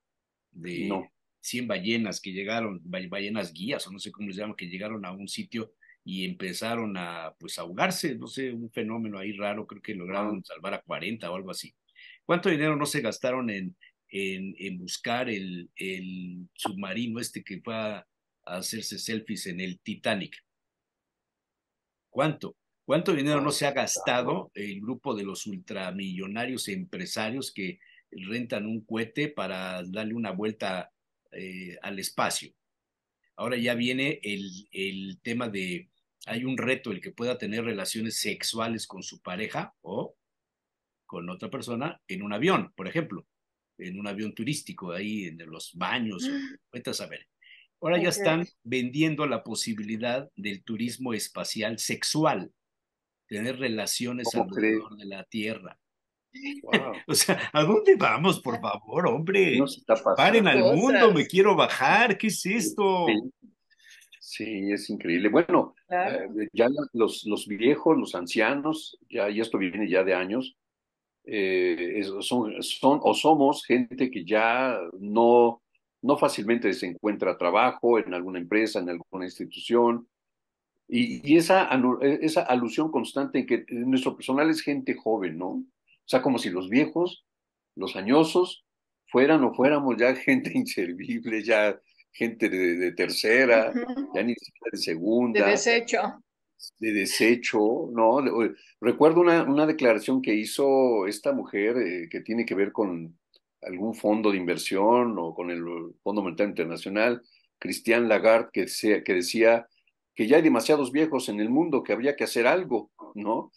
A: de
D: No.
A: 100 ballenas que llegaron, ballenas guías o no sé cómo les llaman, que llegaron a un sitio y empezaron a pues ahogarse, no sé, un fenómeno ahí raro, creo que
D: Ah,
A: lograron salvar a 40 o algo así. ¿Cuánto dinero no se gastaron en buscar el submarino este que fue a hacerse selfies en el Titanic? ¿Cuánto? ¿Cuánto dinero no
D: ah,
A: se ha
D: claro.
A: gastado el grupo de los ultramillonarios empresarios que rentan un cohete para darle una vuelta al espacio? Ahora ya viene el tema de, hay un reto, el que pueda tener relaciones sexuales con su pareja o con otra persona en un avión, por ejemplo, en un avión turístico, ahí en los baños, o, vete a saber. Ahora ya
C: Ok.
A: están vendiendo la posibilidad del turismo espacial sexual, tener relaciones
D: ¿Cómo crees?
A: alrededor de la Tierra.
D: Wow.
A: O sea, ¿a dónde vamos, por favor,
D: No
A: hombre?
D: se está
A: Paren
C: Qué
D: pasando.
A: al mundo, me
C: cosas.
A: quiero bajar, ¿qué es esto?
D: Sí, sí, es increíble. Bueno,
C: Claro.
D: ya los viejos, los ancianos, ya, y esto viene ya de años, son o somos gente que ya no fácilmente se encuentra trabajo en alguna empresa, en alguna institución, y esa alusión constante en que nuestro personal es gente joven, ¿no? O sea, como si los viejos, los añosos, fueran o fuéramos ya gente inservible, ya gente de tercera,
C: Ujú.
D: ya ni siquiera de
C: De
D: segunda,
C: desecho.
D: de desecho, ¿no? Recuerdo una declaración que hizo esta mujer que tiene que ver con algún fondo de inversión o con el Fondo Monetario Internacional, Christine Lagarde, que decía que ya hay demasiados viejos en el mundo, que habría que hacer algo, ¿no?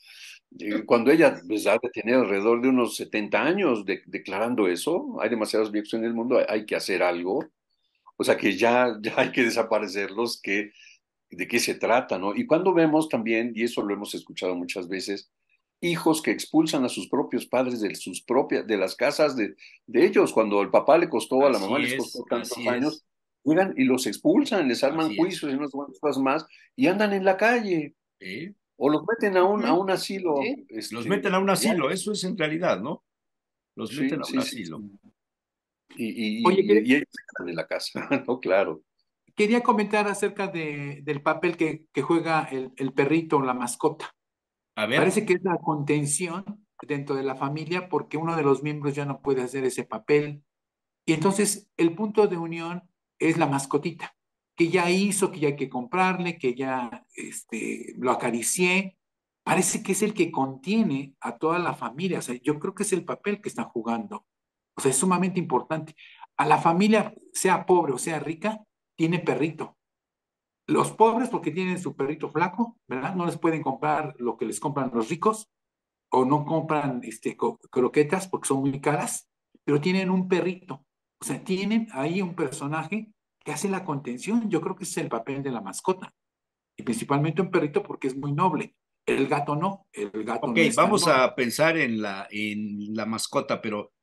D: Cuando ella pues, ha de tener alrededor de unos 70 años declarando eso, hay demasiados viejos en el mundo, hay que hacer algo. O sea que ya hay que desaparecerlos, que de qué se trata, ¿no? Y cuando vemos también, y eso lo hemos escuchado muchas veces, hijos que expulsan a sus propios padres de las casas de ellos, cuando el papá le costó, a la mamá les costó tantos
A: Así
D: años,
A: es,
D: llegan y los expulsan, les arman
A: así es.
D: juicios y unas cuantas cosas más, y andan en la calle,
A: ¿Eh?
D: o los meten a
C: Ujú.
D: un asilo,
C: Sí.
A: Los meten a un asilo, eso es en realidad, ¿no? Los meten
D: sí,
A: a un
D: sí, sí,
A: asilo.
D: sí.
B: Oye,
D: Y ellos se quedan en la casa, ¿no? Claro.
B: quería comentar acerca del papel que juega el perrito o la mascota.
A: A ver,
B: Parece que es la contención dentro de la familia porque uno de los miembros ya no puede hacer ese papel. Y entonces el punto de unión es la mascotita, que ya hizo, que ya hay que comprarle, que ya lo acaricié. Parece que es el que contiene a toda la familia. O sea, yo creo que es el papel que están jugando. O sea, es sumamente importante. A la familia, sea pobre o sea rica, tiene perrito. Los pobres porque tienen su perrito flaco, ¿verdad? No les pueden comprar lo que les compran los ricos o no compran croquetas porque son muy caras, pero tienen un perrito. O sea, tienen ahí un personaje que hace la contención. Yo creo que ese es el papel de la mascota. Y principalmente un perrito porque es muy noble. El gato
A: ok,
B: no es tan
A: vamos
B: noble.
A: a pensar en la mascota, pero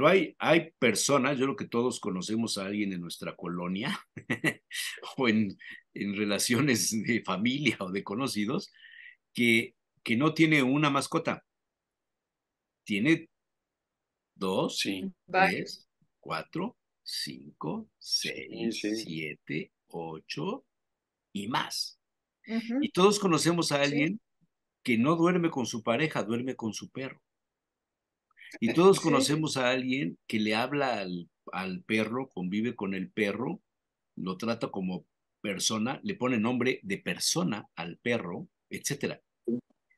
A: hay personas, yo creo que todos conocemos a alguien en nuestra colonia o en relaciones de familia o de conocidos que no tiene una mascota, tiene dos,
D: Sí,
C: Varios.
A: tres, cuatro, cinco,
D: sí,
A: seis,
D: sí.
A: siete, ocho y más. Y
C: Ujú.
A: todos conocemos a
C: Sí,
A: alguien que no duerme con su pareja, duerme con su perro. Y todos
C: sí.
A: conocemos a alguien que le habla al perro, convive con el perro, lo trata como persona, le pone nombre de persona al perro, etcétera.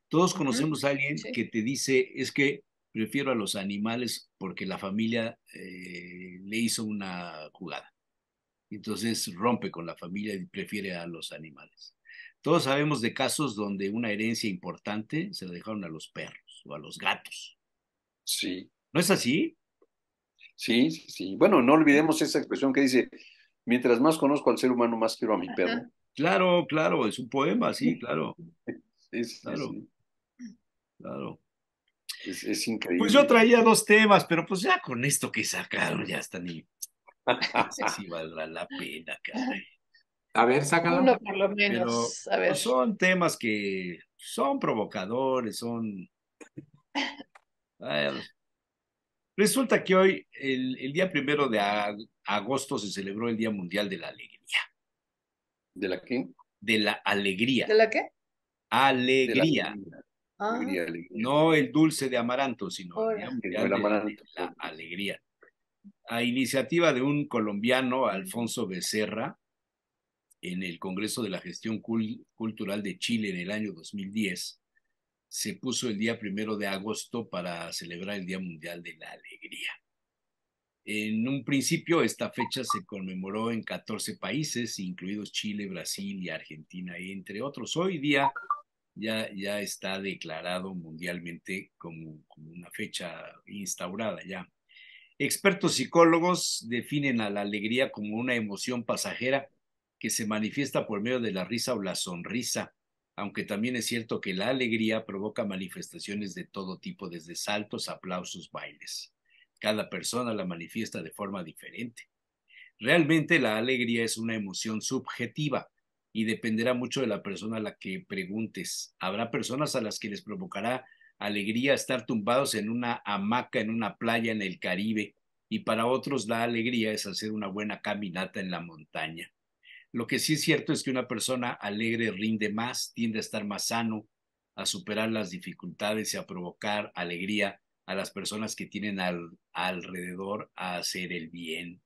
A: Todos conocemos a alguien
C: Sí.
A: que te dice, es que prefiero a los animales porque la familia le hizo una jugada. Entonces rompe con la familia y prefiere a los animales. Todos sabemos de casos donde una herencia importante se la dejaron a los perros o a los gatos.
D: Sí,
A: ¿No es así?
D: sí, sí, sí. Bueno, no olvidemos esa expresión que dice, mientras más conozco al ser humano, más quiero a mi perro.
C: Ajá.
A: Claro, claro, es un poema, sí, claro,
D: Sí, sí,
A: claro,
D: sí.
A: claro.
D: Es
A: Pues yo
D: increíble.
A: traía dos temas, pero pues ya con esto que sacaron, ya está ni, no sé
C: Sí.
A: si valdrá la pena, caray.
B: A ver, sácalo.
C: Uno por lo
A: Pero
C: menos. A ver.
A: pues, son temas que son provocadores, eh, resulta que hoy, el día 1 de agosto, se celebró el Día Mundial de la Alegría.
D: ¿De la qué?
A: De la alegría.
C: ¿De la qué?
D: De la
A: Alegría.
D: alegría.
C: Ah,
D: Alegría, alegría.
A: No el dulce de amaranto, sino el Día
C: ahora.
D: Que no
A: Mundial
D: el
A: de
D: amaranto.
A: la Alegría. A iniciativa de un colombiano, Alfonso Becerra, en el Congreso de la Gestión Cultural de Chile en el año 2010, se puso el día 1 de agosto para celebrar el Día Mundial de la Alegría. En un principio, esta fecha se conmemoró en 14 países, incluidos Chile, Brasil y Argentina, entre otros. Hoy día ya está declarado mundialmente como una fecha instaurada ya. Expertos psicólogos definen a la alegría como una emoción pasajera que se manifiesta por medio de la risa o la sonrisa, aunque también es cierto que la alegría provoca manifestaciones de todo tipo, desde saltos, aplausos, bailes. Cada persona la manifiesta de forma diferente. Realmente la alegría es una emoción subjetiva y dependerá mucho de la persona a la que preguntes. Habrá personas a las que les provocará alegría estar tumbados en una hamaca en una playa en el Caribe, y para otros la alegría es hacer una buena caminata en la montaña. Lo que sí es cierto es que una persona alegre rinde más, tiende a estar más sano, a superar las dificultades y a provocar alegría a las personas que tienen alrededor, a hacer el bien.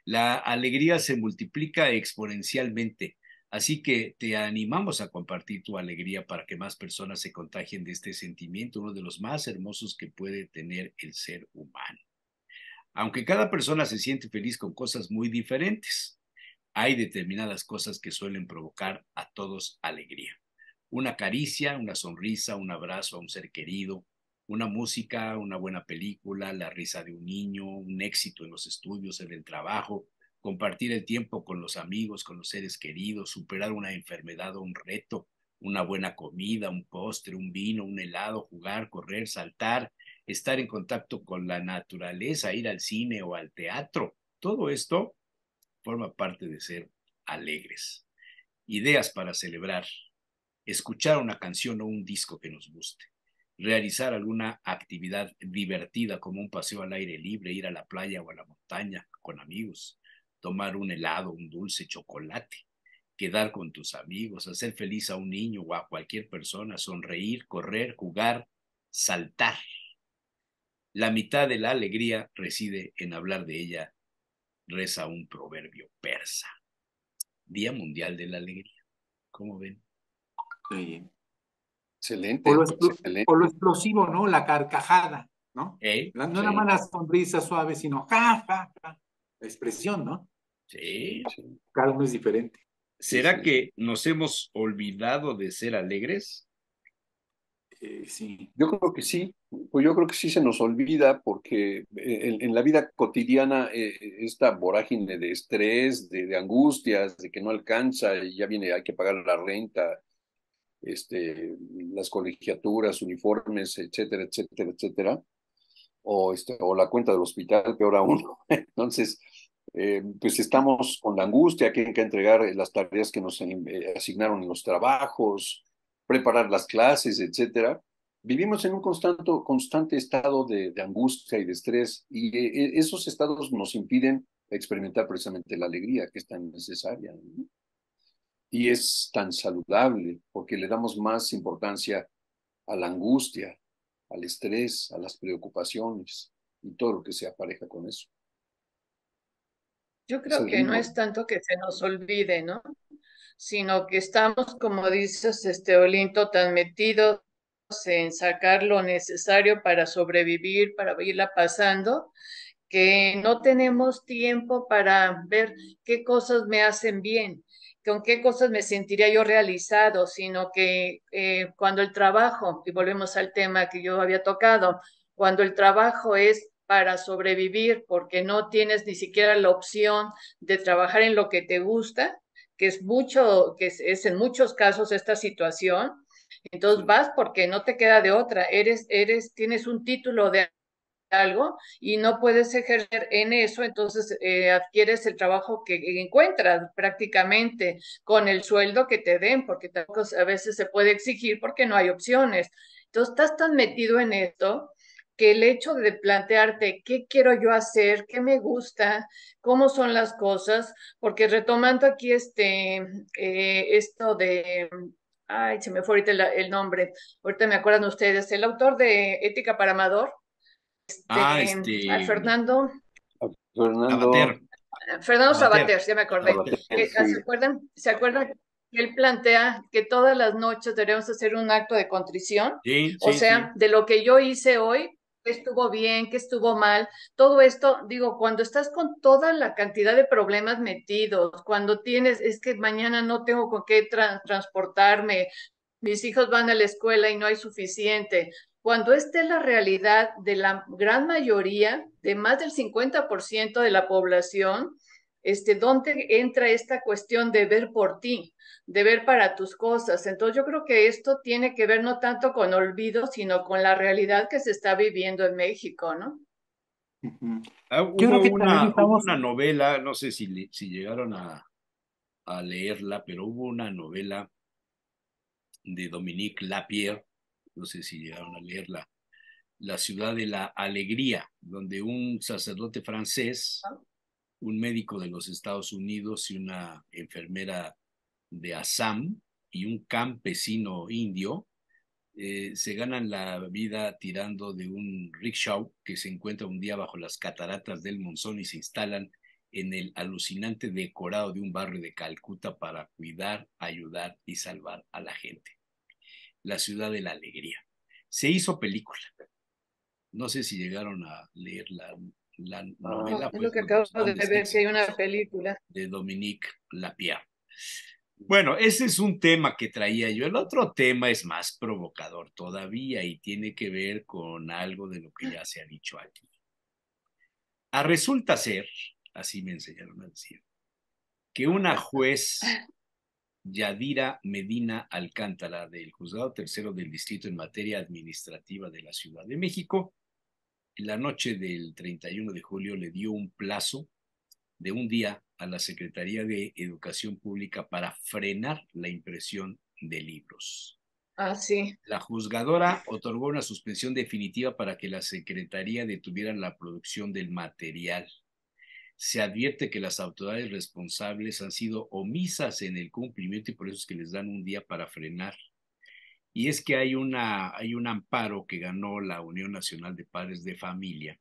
A: La alegría se multiplica exponencialmente, así que te animamos a compartir tu alegría para que más personas se contagien de este sentimiento, uno de los más hermosos que puede tener el ser humano. Aunque cada persona se siente feliz con cosas muy diferentes, hay determinadas cosas que suelen provocar a todos alegría. Una caricia, una sonrisa, un abrazo a un ser querido, una música, una buena película, la risa de un niño, un éxito en los estudios, en el trabajo, compartir el tiempo con los amigos, con los seres queridos, superar una enfermedad o un reto, una buena comida, un postre, un vino, un helado, jugar, correr, saltar, estar en contacto con la naturaleza, ir al cine o al teatro. Todo esto forma parte de ser alegres. Ideas para celebrar: escuchar una canción o un disco que nos guste, realizar alguna actividad divertida como un paseo al aire libre, ir a la playa o a la montaña con amigos, tomar un helado, un dulce, chocolate, quedar con tus amigos, hacer feliz a un niño o a cualquier persona, sonreír, correr, jugar, saltar. La mitad de la alegría reside en hablar de ella, reza un proverbio persa. Día Mundial de la Alegría. ¿Cómo ven?
B: Sí.
D: Excelente,
B: O lo
D: excelente.
B: explosivo, ¿no? La carcajada, ¿no? No era
D: Sí,
B: más la sonrisa suave, sino ja, ja, ja. La expresión, ¿no?
D: sí,
A: Sí.
D: sí,
B: Cada uno es diferente.
D: sí,
A: ¿Será
D: sí, sí.
A: que nos hemos olvidado de ser alegres?
B: Sí.
D: Yo creo que sí, pues yo creo que sí se nos olvida porque en la vida cotidiana esta vorágine de estrés, de angustias, de que no alcanza y ya viene, hay que pagar la renta, las colegiaturas, uniformes, etcétera, etcétera, etcétera, o la cuenta del hospital, peor aún. Entonces, pues estamos con la angustia que hay que entregar las tareas que nos asignaron en los trabajos, preparar las clases, etcétera. Vivimos en un constante estado de angustia y de estrés, y esos estados nos impiden experimentar precisamente la alegría que es tan necesaria, ¿no? Y es tan saludable porque le damos más importancia a la angustia, al estrés, a las preocupaciones y todo lo que se apareja con eso.
C: Yo
D: Es
C: creo
D: el
C: que no
D: ritmo.
C: es tanto que se nos olvide, ¿no? sino que estamos, como dices, Olinto, tan metidos en sacar lo necesario para sobrevivir, para irla pasando, que no tenemos tiempo para ver qué cosas me hacen bien, con qué cosas me sentiría yo realizado, sino que cuando el trabajo, y volvemos al tema que yo había tocado, cuando el trabajo es para sobrevivir, porque no tienes ni siquiera la opción de trabajar en lo que te gusta, que es mucho, es en muchos casos esta situación, entonces
A: Sí.
C: vas porque no te queda de otra, tienes un título de algo y no puedes ejercer en eso, entonces adquieres el trabajo que encuentras prácticamente con el sueldo que te den, porque tampoco a veces se puede exigir porque no hay opciones. Entonces estás tan metido en esto que el hecho de plantearte qué quiero yo hacer, qué me gusta, cómo son las cosas, porque retomando aquí esto de, ay, se me fue ahorita el nombre, ahorita me acuerdan ustedes, el autor de Ética para Amador,
A: Ah,
C: Fernando,
D: Fernando
A: Sabater,
C: Fernando
A: Sabater,
C: Sabater, ya me acordé.
A: Sabater.
C: ¿Se
D: sí.
C: acuerdan? ¿Se acuerdan? Él plantea que todas las noches deberíamos hacer un acto de contrición,
A: Sí,
C: o
A: sí, sí.
C: sea, de lo que yo hice hoy, qué estuvo bien, qué estuvo mal, todo esto, digo, cuando estás con toda la cantidad de problemas metidos, cuando tienes, es que mañana no tengo con qué transportarme, mis hijos van a la escuela y no hay suficiente. Cuando esta es la realidad de la gran mayoría, de más del 50% de la población, ¿dónde entra esta cuestión de ver por ti, de ver para tus cosas? Entonces yo creo que esto tiene que ver no tanto con olvido, sino con la realidad que se está viviendo en México, ¿no?
B: Ujú. Yo creo
A: Hubo
B: que también
A: hubo
B: estamos,
A: una novela, no sé si llegaron a leerla, pero hubo una novela de Dominique Lapierre, no sé si llegaron a leerla, La ciudad de la alegría, donde un sacerdote francés, un médico de los Estados Unidos y una enfermera de Assam y un campesino indio se ganan la vida tirando de un rickshaw que se encuentra un día bajo las cataratas del Monzón y se instalan en el alucinante decorado de un barrio de Calcuta para cuidar, ayudar y salvar a la gente. La ciudad de la alegría. Se hizo película. No sé si llegaron a leer la
C: No,
A: novela,
C: es
A: fue
C: lo que
A: uno de
C: acabo
A: los
C: de
A: grandes
C: ver, que hay una
A: éxitos
C: película.
A: de Dominique Lapierre. Bueno, ese es un tema que traía yo. El otro tema es más provocador todavía y tiene que ver con algo de lo que ya se ha dicho aquí. Resulta ser, así me enseñaron a decir, que una juez, Yadira Medina Alcántara, del Juzgado Tercero del Distrito en materia administrativa de la Ciudad de México, en la noche del 31 de julio le dio un plazo de un día a la Secretaría de Educación Pública para frenar la impresión de libros.
C: Ah, sí.
A: La juzgadora otorgó una suspensión definitiva para que la Secretaría detuviera la producción del material. Se advierte que las autoridades responsables han sido omisas en el cumplimiento y por eso es que les dan un día para frenar. Y es que hay un amparo que ganó la Unión Nacional de Padres de Familia,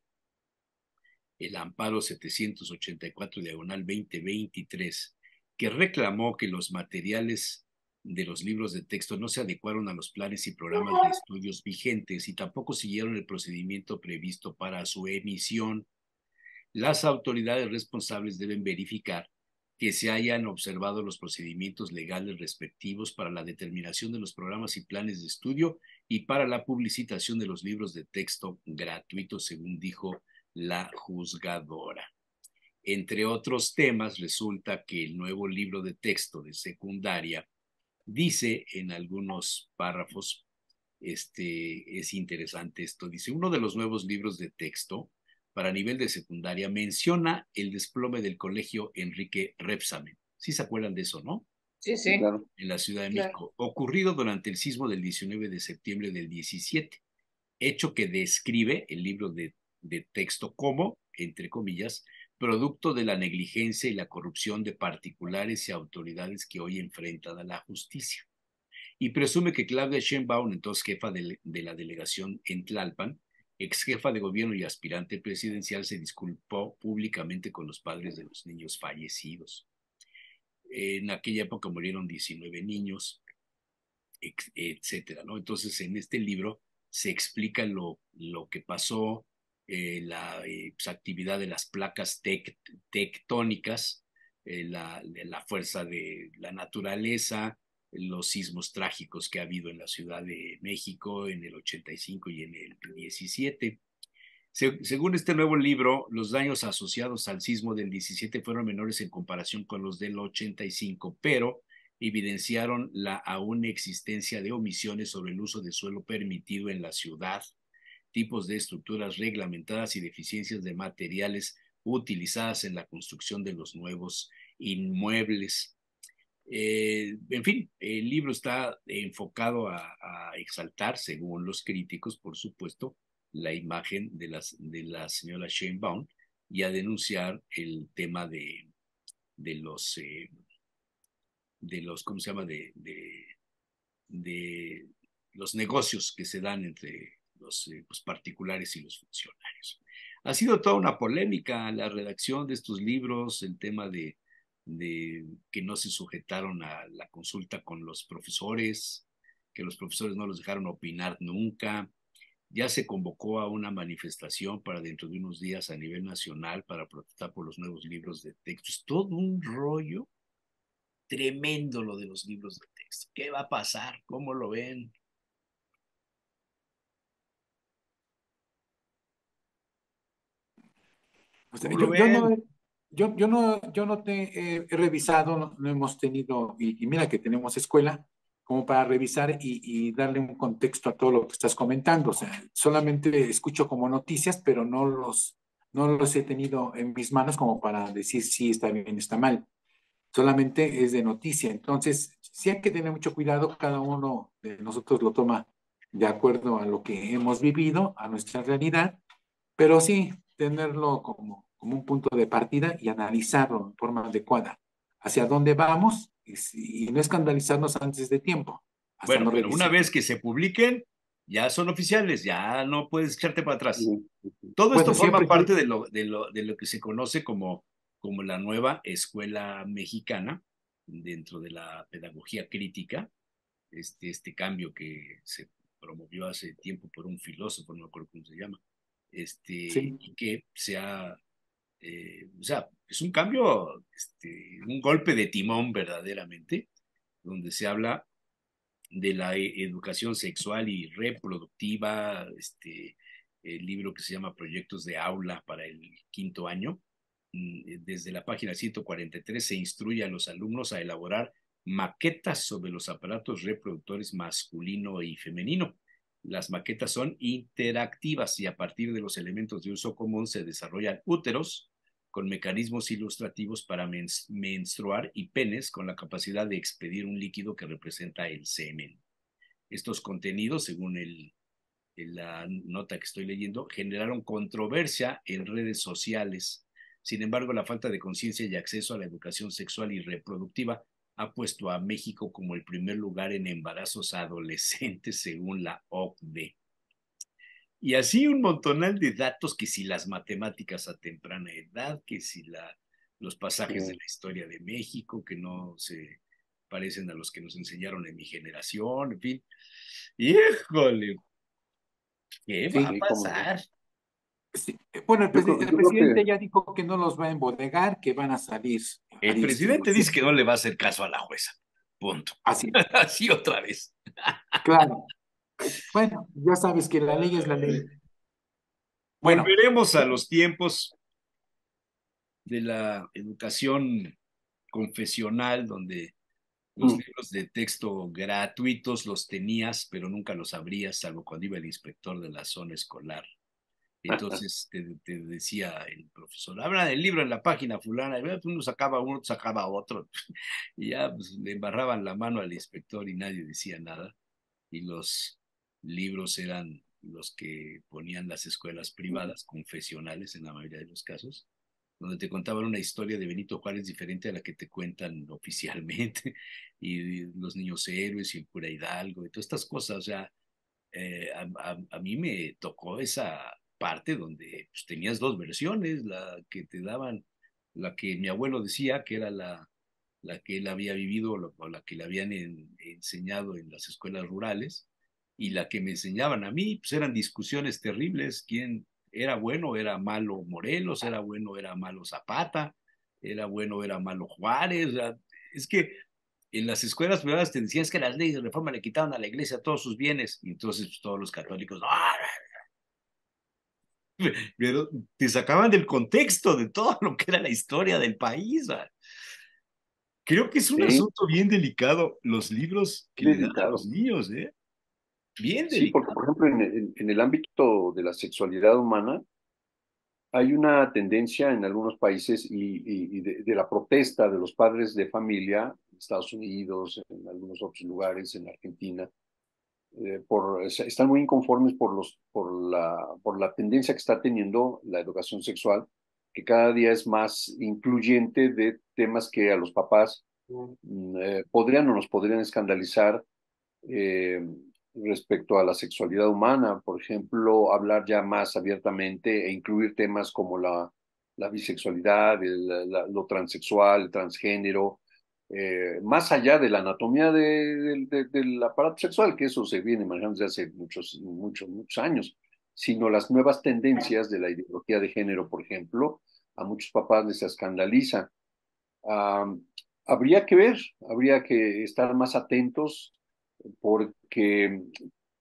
A: el amparo 784 diagonal 2023, que reclamó que los materiales de los libros de texto no se adecuaron a los planes y programas de estudios vigentes y tampoco siguieron el procedimiento previsto para su emisión. Las autoridades responsables deben verificar que se hayan observado los procedimientos legales respectivos para la determinación de los programas y planes de estudio y para la publicitación de los libros de texto gratuitos, según dijo la juzgadora. Entre otros temas, resulta que el nuevo libro de texto de secundaria dice en algunos párrafos, es interesante esto, dice, uno de los nuevos libros de texto para nivel de secundaria menciona el desplome del colegio Enrique Repsamen. ¿Sí se acuerdan de eso, no?
C: Sí,
D: Sí,
C: sí,
D: claro.
A: En la Ciudad de
C: claro.
A: México, ocurrido durante el sismo del 19 de septiembre del 17, hecho que describe el libro de texto como, entre comillas, producto de la negligencia y la corrupción de particulares y autoridades que hoy enfrentan a la justicia. Y presume que Claudia Sheinbaum, entonces jefa de la delegación en Tlalpan, ex jefa de gobierno y aspirante presidencial, se disculpó públicamente con los padres de los niños fallecidos. En aquella época murieron 19 niños, etcétera, ¿no? Entonces, en este libro se explica lo que pasó, la pues, actividad de las placas tectónicas, la fuerza de la naturaleza, los sismos trágicos que ha habido en la Ciudad de México en el 85 y en el 17. Según este nuevo libro, los daños asociados al sismo del 17 fueron menores en comparación con los del 85, pero evidenciaron la aún existencia de omisiones sobre el uso de suelo permitido en la ciudad, tipos de estructuras reglamentadas y deficiencias de materiales utilizadas en la construcción de los nuevos inmuebles. En fin, el libro está enfocado a exaltar, según los críticos, por supuesto, la imagen de la señora Sheinbaum y a denunciar el tema de los, ¿cómo se llama? De los negocios que se dan entre los pues, particulares y los funcionarios. Ha sido toda una polémica la redacción de estos libros, el tema de que no se sujetaron a la consulta con los profesores, que los profesores no los dejaron opinar nunca. Ya se convocó a una manifestación para dentro de unos días a nivel nacional para protestar por los nuevos libros de texto. Es todo un rollo tremendo lo de los libros de texto. ¿Qué va a pasar? ¿Cómo lo ven?
B: O sea,
A: ¿Cómo lo ven?
B: yo no te he revisado, no, no hemos tenido, y mira que tenemos escuela, como para revisar y darle un contexto a todo lo que estás comentando. O sea, solamente escucho como noticias, pero no los he tenido en mis manos como para decir si está bien, está mal. Solamente es de noticia. Entonces, sí hay que tener mucho cuidado, cada uno de nosotros lo toma de acuerdo a lo que hemos vivido, a nuestra realidad, pero sí tenerlo como un punto de partida y analizarlo en forma adecuada. Hacia dónde vamos y no escandalizarnos antes de tiempo, hasta
A: Bueno,
B: no
A: pero una
B: revisar.
A: vez que se publiquen, ya son oficiales, ya no puedes echarte para atrás.
D: Ujú, ujú.
A: Todo esto
B: Bueno,
A: forma
B: siempre que,
A: parte de lo que se conoce como la nueva escuela mexicana dentro de la pedagogía crítica, este cambio que se promovió hace tiempo por un filósofo, no me acuerdo cómo se llama,
B: sí,
A: y que o sea, es un cambio, un golpe de timón verdaderamente, donde se habla de la educación sexual y reproductiva, el libro que se llama Proyectos de Aula para el quinto año. Desde la página 143 se instruye a los alumnos a elaborar maquetas sobre los aparatos reproductores masculino y femenino. Las maquetas son interactivas y a partir de los elementos de uso común se desarrollan úteros con mecanismos ilustrativos para menstruar y penes con la capacidad de expedir un líquido que representa el semen. Estos contenidos, según la nota que estoy leyendo, generaron controversia en redes sociales. Sin embargo, la falta de conciencia y acceso a la educación sexual y reproductiva ha puesto a México como el primer lugar en embarazos adolescentes, según la OCDE. Y así un montonal de datos, que si las matemáticas a temprana edad, que si los pasajes de la historia de México, que no se parecen a los que nos enseñaron en mi generación, en fin. Híjole, ¿qué va a
B: sí,
D: Sí, cómo no.
A: pasar?
B: sí. Bueno, el
D: Yo creo
B: presidente
D: que
B: ya dijo que no los va a embodegar, que van a salir
A: El presidente dice que no le va a hacer caso a la jueza. Punto.
B: así,
A: Así otra vez.
B: claro. Bueno, ya sabes que la ley es la ley. Bueno,
A: Volveremos a los tiempos de la educación confesional, donde los
D: mm,
A: libros de texto gratuitos los tenías, pero nunca los abrías, salvo cuando iba el inspector de la zona escolar. Entonces te decía el profesor, habla del libro en la página fulana, y uno sacaba otro, y ya pues, le embarraban la mano al inspector y nadie decía nada. Y los libros eran los que ponían las escuelas privadas, confesionales en la mayoría de los casos, donde te contaban una historia de Benito Juárez diferente a la que te cuentan oficialmente, y los niños héroes y el cura Hidalgo y todas estas cosas. O sea, a mí me tocó esa parte donde pues, tenías dos versiones, la que te daban, la que mi abuelo decía que era la que él había vivido o la que le habían enseñado en las escuelas rurales, y la que me enseñaban a mí, pues eran discusiones terribles, quién era bueno, era malo Morelos, era bueno, era malo Zapata, era bueno, era malo Juárez. Es que en las escuelas privadas te decían que las leyes de reforma le quitaban a la iglesia todos sus bienes, y entonces pues, todos los católicos, ¡ah! Pero te sacaban del contexto de todo lo que era la historia del país. ¿Verdad? Creo que es un
D: Sí,
A: asunto bien delicado los libros que le dan a los
D: delicado.
A: niños, ¿eh? Bien
D: Sí, porque
A: delicado.
D: por ejemplo en el ámbito de la sexualidad humana hay una tendencia en algunos países y de la protesta de los padres de familia, en Estados Unidos, en algunos otros lugares, en Argentina, están muy inconformes por la tendencia que está teniendo la educación sexual, que cada día es más incluyente de temas que a los papás podrían o nos podrían escandalizar eh, respecto a la sexualidad humana, por ejemplo, hablar ya más abiertamente e incluir temas como la bisexualidad, lo transexual, el transgénero, más allá de la anatomía del aparato sexual, que eso se viene manejando desde hace muchos años, sino las nuevas tendencias de la ideología de género, por ejemplo, a muchos papás les escandaliza. Um, habría que estar más atentos porque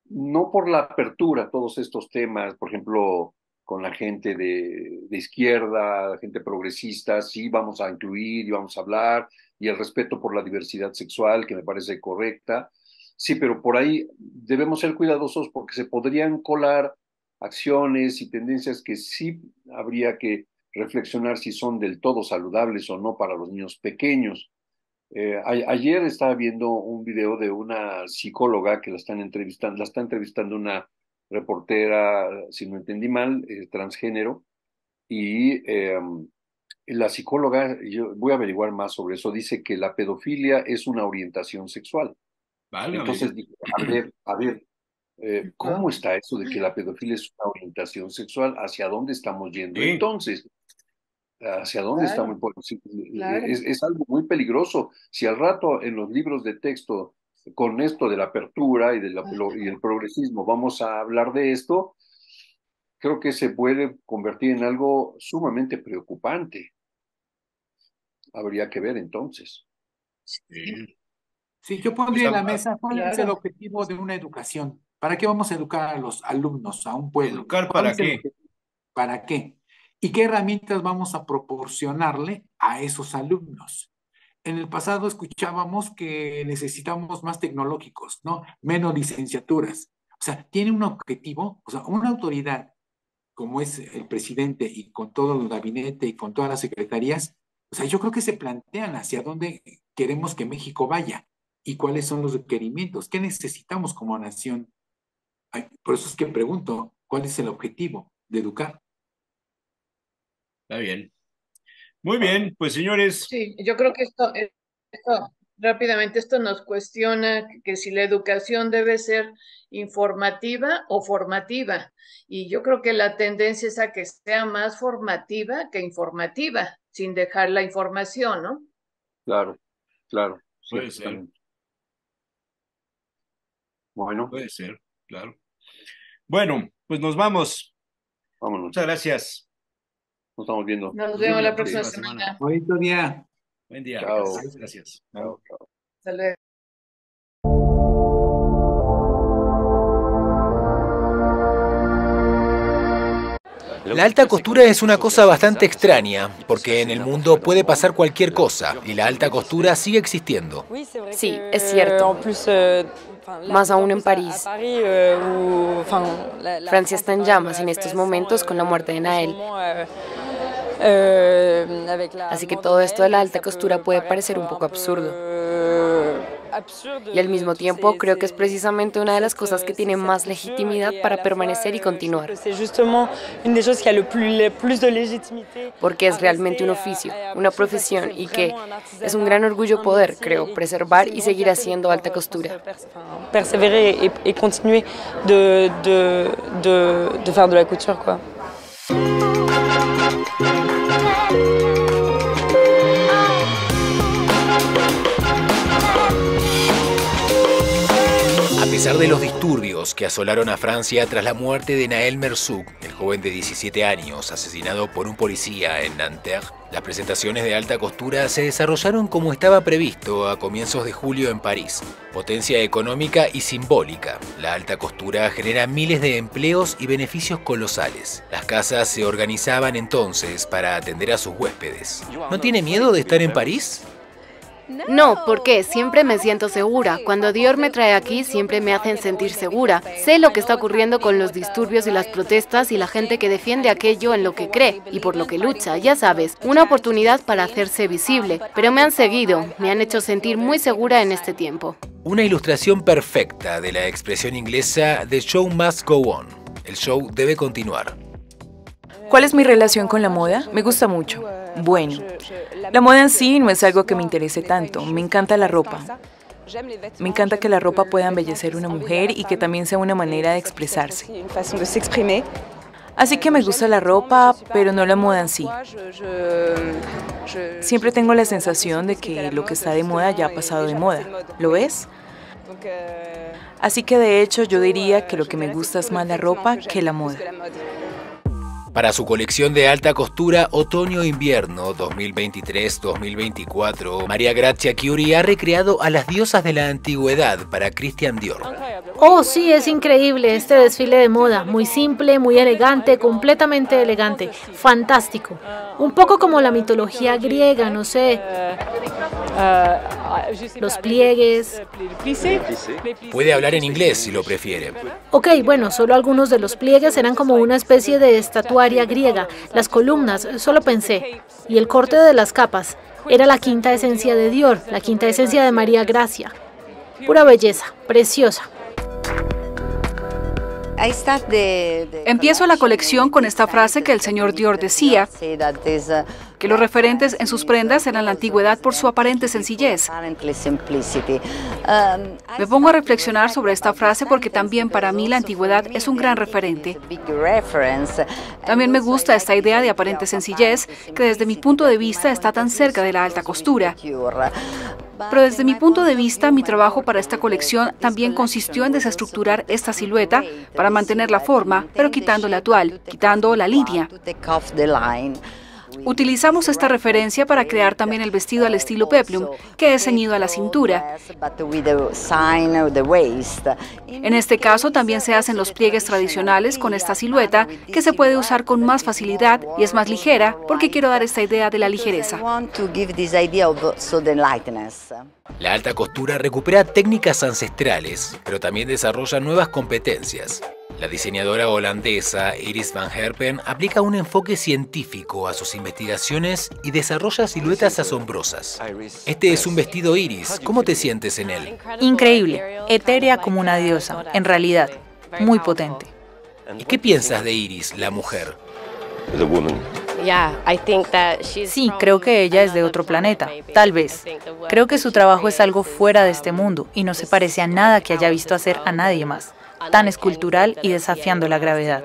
D: no por la apertura a todos estos temas, por ejemplo, con la gente de izquierda, la gente progresista, sí vamos a incluir y vamos a hablar, y el respeto por la diversidad sexual, que me parece correcta. Sí, pero por ahí debemos ser cuidadosos porque se podrían colar acciones y tendencias que sí habría que reflexionar si son del todo saludables o no para los niños pequeños. Ayer estaba viendo un video de una psicóloga que la está entrevistando una reportera, si no entendí mal, transgénero, y la psicóloga, yo voy a averiguar más sobre eso, dice que la pedofilia es una orientación sexual.
A: Válgame Dios.
D: Entonces dije, a ver, ¿cómo está eso de que la pedofilia es una orientación sexual? ¿Hacia dónde estamos yendo?
A: Sí,
D: Entonces, ¿hacia dónde
C: Claro,
D: estamos?
C: claro.
D: Es algo muy peligroso. Si al rato en los libros de texto, con esto de la apertura y el progresismo, vamos a hablar de esto, creo que se puede convertir en algo sumamente preocupante. Habría que ver entonces.
C: Sí,
A: sí.
B: Sí, yo
A: Pues,
B: pondría en la mesa cuál es el
C: claro.
B: objetivo de una educación. ¿Para qué vamos a educar a los alumnos, a un pueblo?
A: ¿educar
B: ¿Cuál
A: para
B: es el
A: qué?
B: objetivo? ¿Para qué? ¿Y qué herramientas vamos a proporcionarle a esos alumnos? En el pasado escuchábamos que necesitamos más tecnológicos, ¿no? Menos licenciaturas. O sea, tiene un objetivo, o sea, una autoridad como es el presidente y con todo el gabinete y con todas las secretarías, o sea, yo creo que se plantean hacia dónde queremos que México vaya y cuáles son los requerimientos, qué necesitamos como nación. Ay, por eso es que pregunto, ¿cuál es el objetivo de educar?
A: Está bien. Muy bien, pues señores,
C: Sí, yo creo que rápidamente, esto nos cuestiona que si la educación debe ser informativa o formativa. Y yo creo que la tendencia es a que sea más formativa que informativa, sin dejar la información, ¿no?
D: Claro, claro,
A: puede ser,
D: ciertamente. Bueno,
A: puede ser, claro. Bueno, pues nos vamos.
D: vámonos.
A: Muchas gracias.
D: Nos estamos viendo.
C: Nos
A: Nos vemos
C: vemos
A: la
C: la próxima
A: próxima semana.
C: semana.
B: Bonito día.
A: Buen día.
D: Chao.
C: Gracias.
A: Gracias.
D: Chao, chao.
C: Hasta luego.
E: La alta costura es una cosa bastante extraña, porque en el mundo puede pasar cualquier cosa, y la alta costura sigue existiendo.
F: Sí, es cierto. Más aún en París. Francia está en llamas en estos momentos con la muerte de Nael. Así que todo esto de la alta costura puede parecer un poco absurdo. Y al mismo tiempo creo que es precisamente una de las cosas que tiene más legitimidad para permanecer y continuar. Porque es realmente un oficio, una profesión y que es un gran orgullo poder, creo, preservar y seguir haciendo alta costura.
G: Persévérer et continuer de faire de la couture, quoi.
E: pesar de los disturbios que asolaron a Francia tras la muerte de Naël Merzoug, el joven de 17 años asesinado por un policía en Nanterre, las presentaciones de alta costura se desarrollaron como estaba previsto a comienzos de julio en París. Potencia económica y simbólica, la alta costura genera miles de empleos y beneficios colosales. Las casas se organizaban entonces para atender a sus huéspedes. ¿No tiene miedo de estar en París?
F: No, porque siempre me siento segura. Cuando Dior me trae aquí, siempre me hacen sentir segura. Sé lo que está ocurriendo con los disturbios y las protestas y la gente que defiende aquello en lo que cree y por lo que lucha, ya sabes, una oportunidad para hacerse visible. Pero me han seguido, me han hecho sentir muy segura en este tiempo.
E: Una ilustración perfecta de la expresión inglesa "The show must go on". El show debe continuar.
H: ¿Cuál es mi relación con la moda? Me gusta mucho. Bueno, la moda en sí no es algo que me interese tanto. Me encanta la ropa. Me encanta que la ropa pueda embellecer a una mujer y que también sea una manera de expresarse. Así que me gusta la ropa, pero no la moda en sí. Siempre tengo la sensación de que lo que está de moda ya ha pasado de moda. ¿Lo ves? Así que de hecho yo diría que lo que me gusta es más la ropa que la moda.
E: Para su colección de alta costura Otoño-Invierno 2023-2024, María Grazia Chiuri ha recreado a las diosas de la antigüedad para Christian Dior.
I: Oh, sí, es increíble este desfile de moda, muy simple, muy elegante, completamente elegante, fantástico. Un poco como la mitología griega, no sé. Los pliegues.
E: Puede hablar en inglés si lo prefiere.
I: Ok, bueno, solo algunos de los pliegues eran como una especie de estatuaria griega. Las columnas, solo pensé. Y el corte de las capas. Era la quinta esencia de Dior, la quinta esencia de María Grazia. Pura belleza, preciosa.
J: Empiezo la colección con esta frase que el señor Dior decía, que los referentes en sus prendas eran la antigüedad por su aparente sencillez. Me pongo a reflexionar sobre esta frase porque también para mí la antigüedad es un gran referente. También me gusta esta idea de aparente sencillez que desde mi punto de vista está tan cerca de la alta costura. Pero desde mi punto de vista, mi trabajo para esta colección también consistió en desestructurar esta silueta para mantener la forma, pero quitando la actual, quitando la línea. Utilizamos esta referencia para crear también el vestido al estilo peplum, que es ceñido a la cintura. En este caso también se hacen los pliegues tradicionales con esta silueta, que se puede usar con más facilidad y es más ligera, porque quiero dar esta idea de la ligereza.
E: La alta costura recupera técnicas ancestrales, pero también desarrolla nuevas competencias. La diseñadora holandesa Iris van Herpen aplica un enfoque científico a sus investigaciones y desarrolla siluetas asombrosas. Este es un vestido Iris. ¿Cómo te sientes en él?
K: Increíble, etérea como una diosa, en realidad, muy potente.
E: ¿Y qué piensas de Iris, la mujer?
K: Sí, creo que ella es de otro planeta, tal vez. Creo que su trabajo es algo fuera de este mundo y no se parece a nada que haya visto hacer a nadie más. Tan escultural y desafiando la gravedad.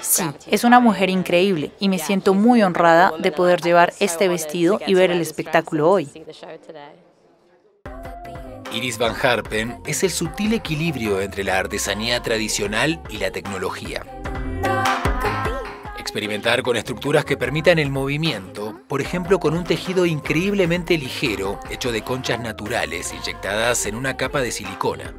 K: Sí, es una mujer increíble y me siento muy honrada de poder llevar este vestido y ver el espectáculo hoy.
E: Iris van Herpen es el sutil equilibrio entre la artesanía tradicional y la tecnología. Experimentar con estructuras que permitan el movimiento, por ejemplo con un tejido increíblemente ligero hecho de conchas naturales inyectadas en una capa de silicona.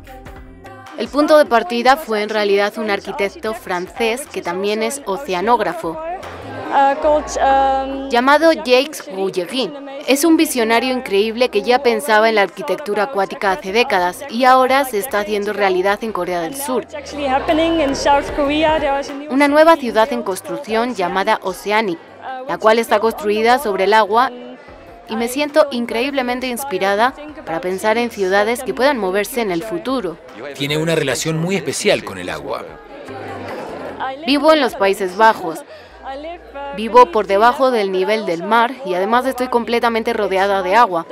F: El punto de partida fue en realidad un arquitecto francés que también es oceanógrafo, llamado Jacques Rougerie. Es un visionario increíble que ya pensaba en la arquitectura acuática hace décadas y ahora se está haciendo realidad en Corea del Sur. Una nueva ciudad en construcción llamada Oceanic, la cual está construida sobre el agua, y me siento increíblemente inspirada para pensar en ciudades que puedan moverse en el futuro.
E: Tiene una relación muy especial con el agua.
F: Vivo en los Países Bajos. Vivo por debajo del nivel del mar y además estoy completamente rodeada de agua.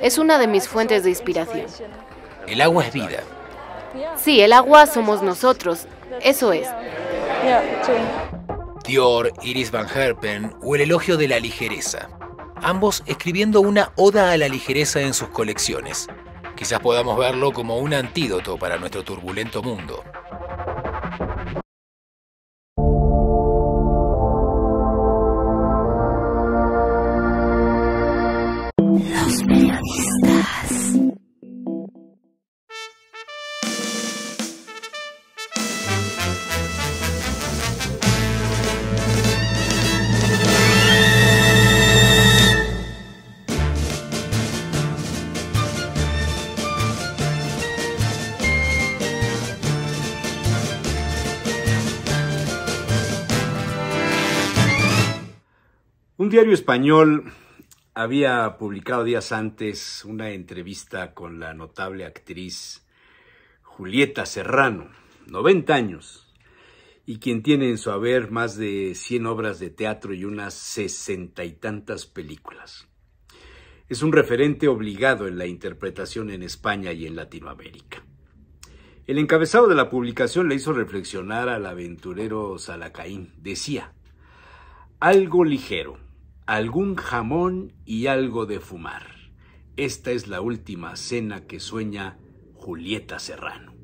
F: Es una de mis fuentes de inspiración.
E: El agua es vida.
F: Sí, el agua somos nosotros. Eso es.
E: Dior, Iris van Herpen o el elogio de la ligereza. Ambos escribiendo una oda a la ligereza en sus colecciones. Quizás podamos verlo como un antídoto para nuestro turbulento mundo.
L: Los periodistas.
M: Un diario español había publicado días antes una entrevista con la notable actriz Julieta Serrano, 90 años, y quien tiene en su haber más de 100 obras de teatro y unas 60 y tantas películas. Es un referente obligado en la interpretación en España y en Latinoamérica. El encabezado de la publicación le hizo reflexionar al aventurero Salacaín. Decía: algo ligero, algún jamón y algo de fumar. Esta es la última cena que sueña Julieta Serrano.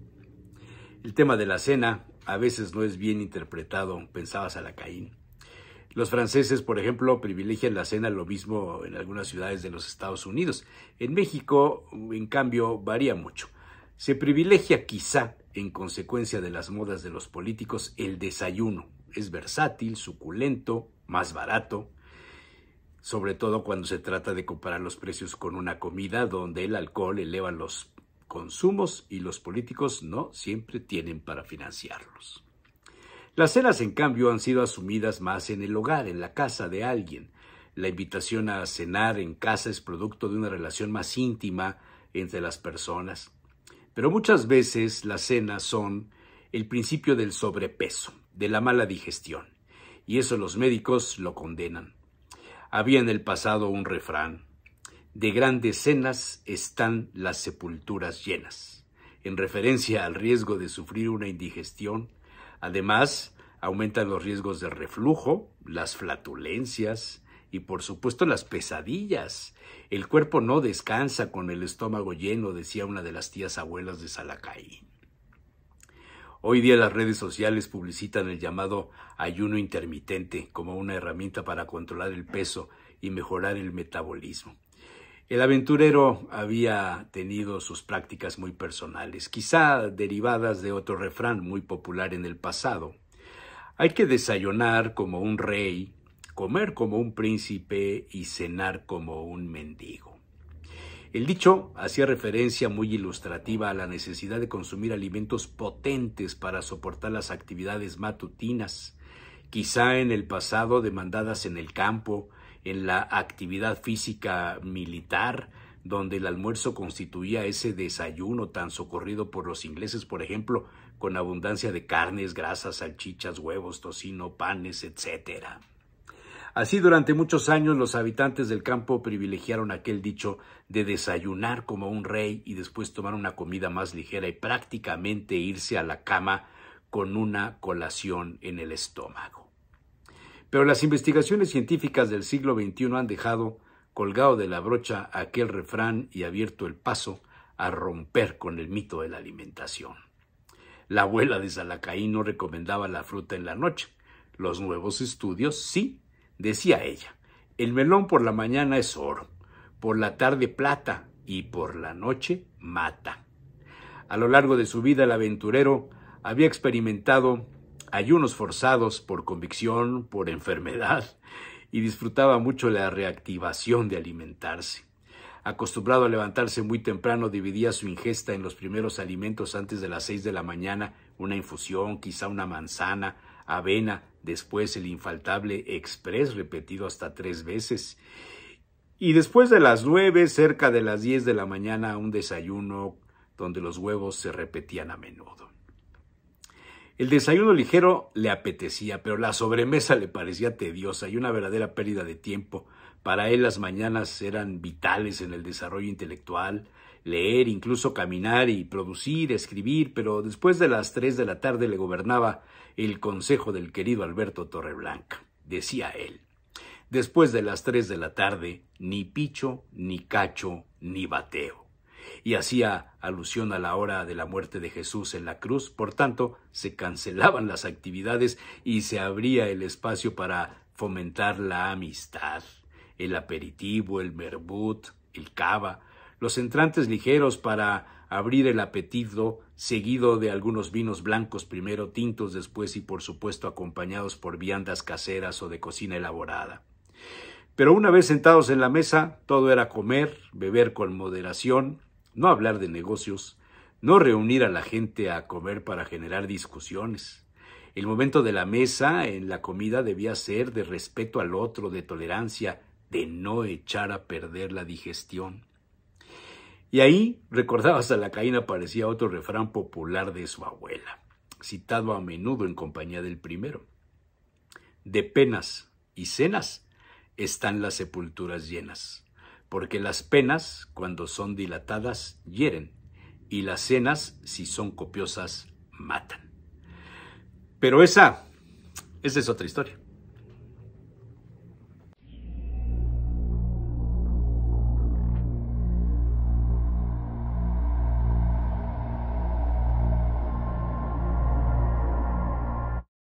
M: El tema de la cena a veces no es bien interpretado, pensaba Salacaín. Los franceses, por ejemplo, privilegian la cena, lo mismo en algunas ciudades de los Estados Unidos. En México, en cambio, varía mucho. Se privilegia quizá, en consecuencia de las modas de los políticos, el desayuno. Es versátil, suculento, más barato, sobre todo cuando se trata de comparar los precios con una comida donde el alcohol eleva los consumos y los políticos no siempre tienen para financiarlos. Las cenas, en cambio, han sido asumidas más en el hogar, en la casa de alguien. La invitación a cenar en casa es producto de una relación más íntima entre las personas. Pero muchas veces las cenas son el principio del sobrepeso, de la mala digestión, y eso los médicos lo condenan. Había en el pasado un refrán: de grandes cenas están las sepulturas llenas, en referencia al riesgo de sufrir una indigestión. Además, aumentan los riesgos de reflujo, las flatulencias y, por supuesto, las pesadillas. El cuerpo no descansa con el estómago lleno, decía una de las tías abuelas de Salacaín. Hoy día las redes sociales publicitan el llamado ayuno intermitente como una herramienta para controlar el peso y mejorar el metabolismo. El aventurero había tenido sus prácticas muy personales, quizá derivadas de otro refrán muy popular en el pasado. Hay que desayunar como un rey, comer como un príncipe y cenar como un mendigo. El dicho hacía referencia muy ilustrativa a la necesidad de consumir alimentos potentes para soportar las actividades matutinas, quizá en el pasado demandadas en el campo, en la actividad física militar, donde el almuerzo constituía ese desayuno tan socorrido por los ingleses, por ejemplo, con abundancia de carnes, grasas, salchichas, huevos, tocino, panes, etc. Así, durante muchos años, los habitantes del campo privilegiaron aquel dicho de desayunar como un rey y después tomar una comida más ligera y prácticamente irse a la cama con una colación en el estómago. Pero las investigaciones científicas del siglo XXI han dejado colgado de la brocha aquel refrán y abierto el paso a romper con el mito de la alimentación. La abuela de Salacaín no recomendaba la fruta en la noche. Los nuevos estudios sí. Decía ella: el melón por la mañana es oro, por la tarde plata y por la noche mata. A lo largo de su vida el aventurero había experimentado ayunos forzados por convicción, por enfermedad, y disfrutaba mucho la reactivación de alimentarse. Acostumbrado a levantarse muy temprano, dividía su ingesta en los primeros alimentos antes de las 6 de la mañana, una infusión, quizá una manzana, avena, después el infaltable express repetido hasta 3 veces. Y después de las 9, cerca de las 10 de la mañana, un desayuno donde los huevos se repetían a menudo. El desayuno ligero le apetecía, pero la sobremesa le parecía tediosa y una verdadera pérdida de tiempo. Para él las mañanas eran vitales en el desarrollo intelectual, leer, incluso caminar y producir, escribir, pero después de las 3 de la tarde le gobernaba el consejo del querido Alberto Torreblanca. Decía él: después de las 3 de la tarde, ni picho, ni cacho, ni bateo. y hacía alusión a la hora de la muerte de Jesús en la cruz. Por tanto, se cancelaban las actividades y se abría el espacio para fomentar la amistad, el aperitivo, el vermut, el cava, los entrantes ligeros para abrir el apetito, seguido de algunos vinos blancos, primero tintos, después y por supuesto acompañados por viandas caseras o de cocina elaborada. Pero una vez sentados en la mesa, todo era comer, beber con moderación, no hablar de negocios, no reunir a la gente a comer para generar discusiones. El momento de la mesa en la comida debía ser de respeto al otro, de tolerancia, de no echar a perder la digestión. Y ahí, recordaba Salacaín, aparecía otro refrán popular de su abuela, citado a menudo en compañía del primero. De penas y cenas están las sepulturas llenas, porque las penas, cuando son dilatadas, hieren, y las cenas, si son copiosas, matan. Pero esa es otra historia.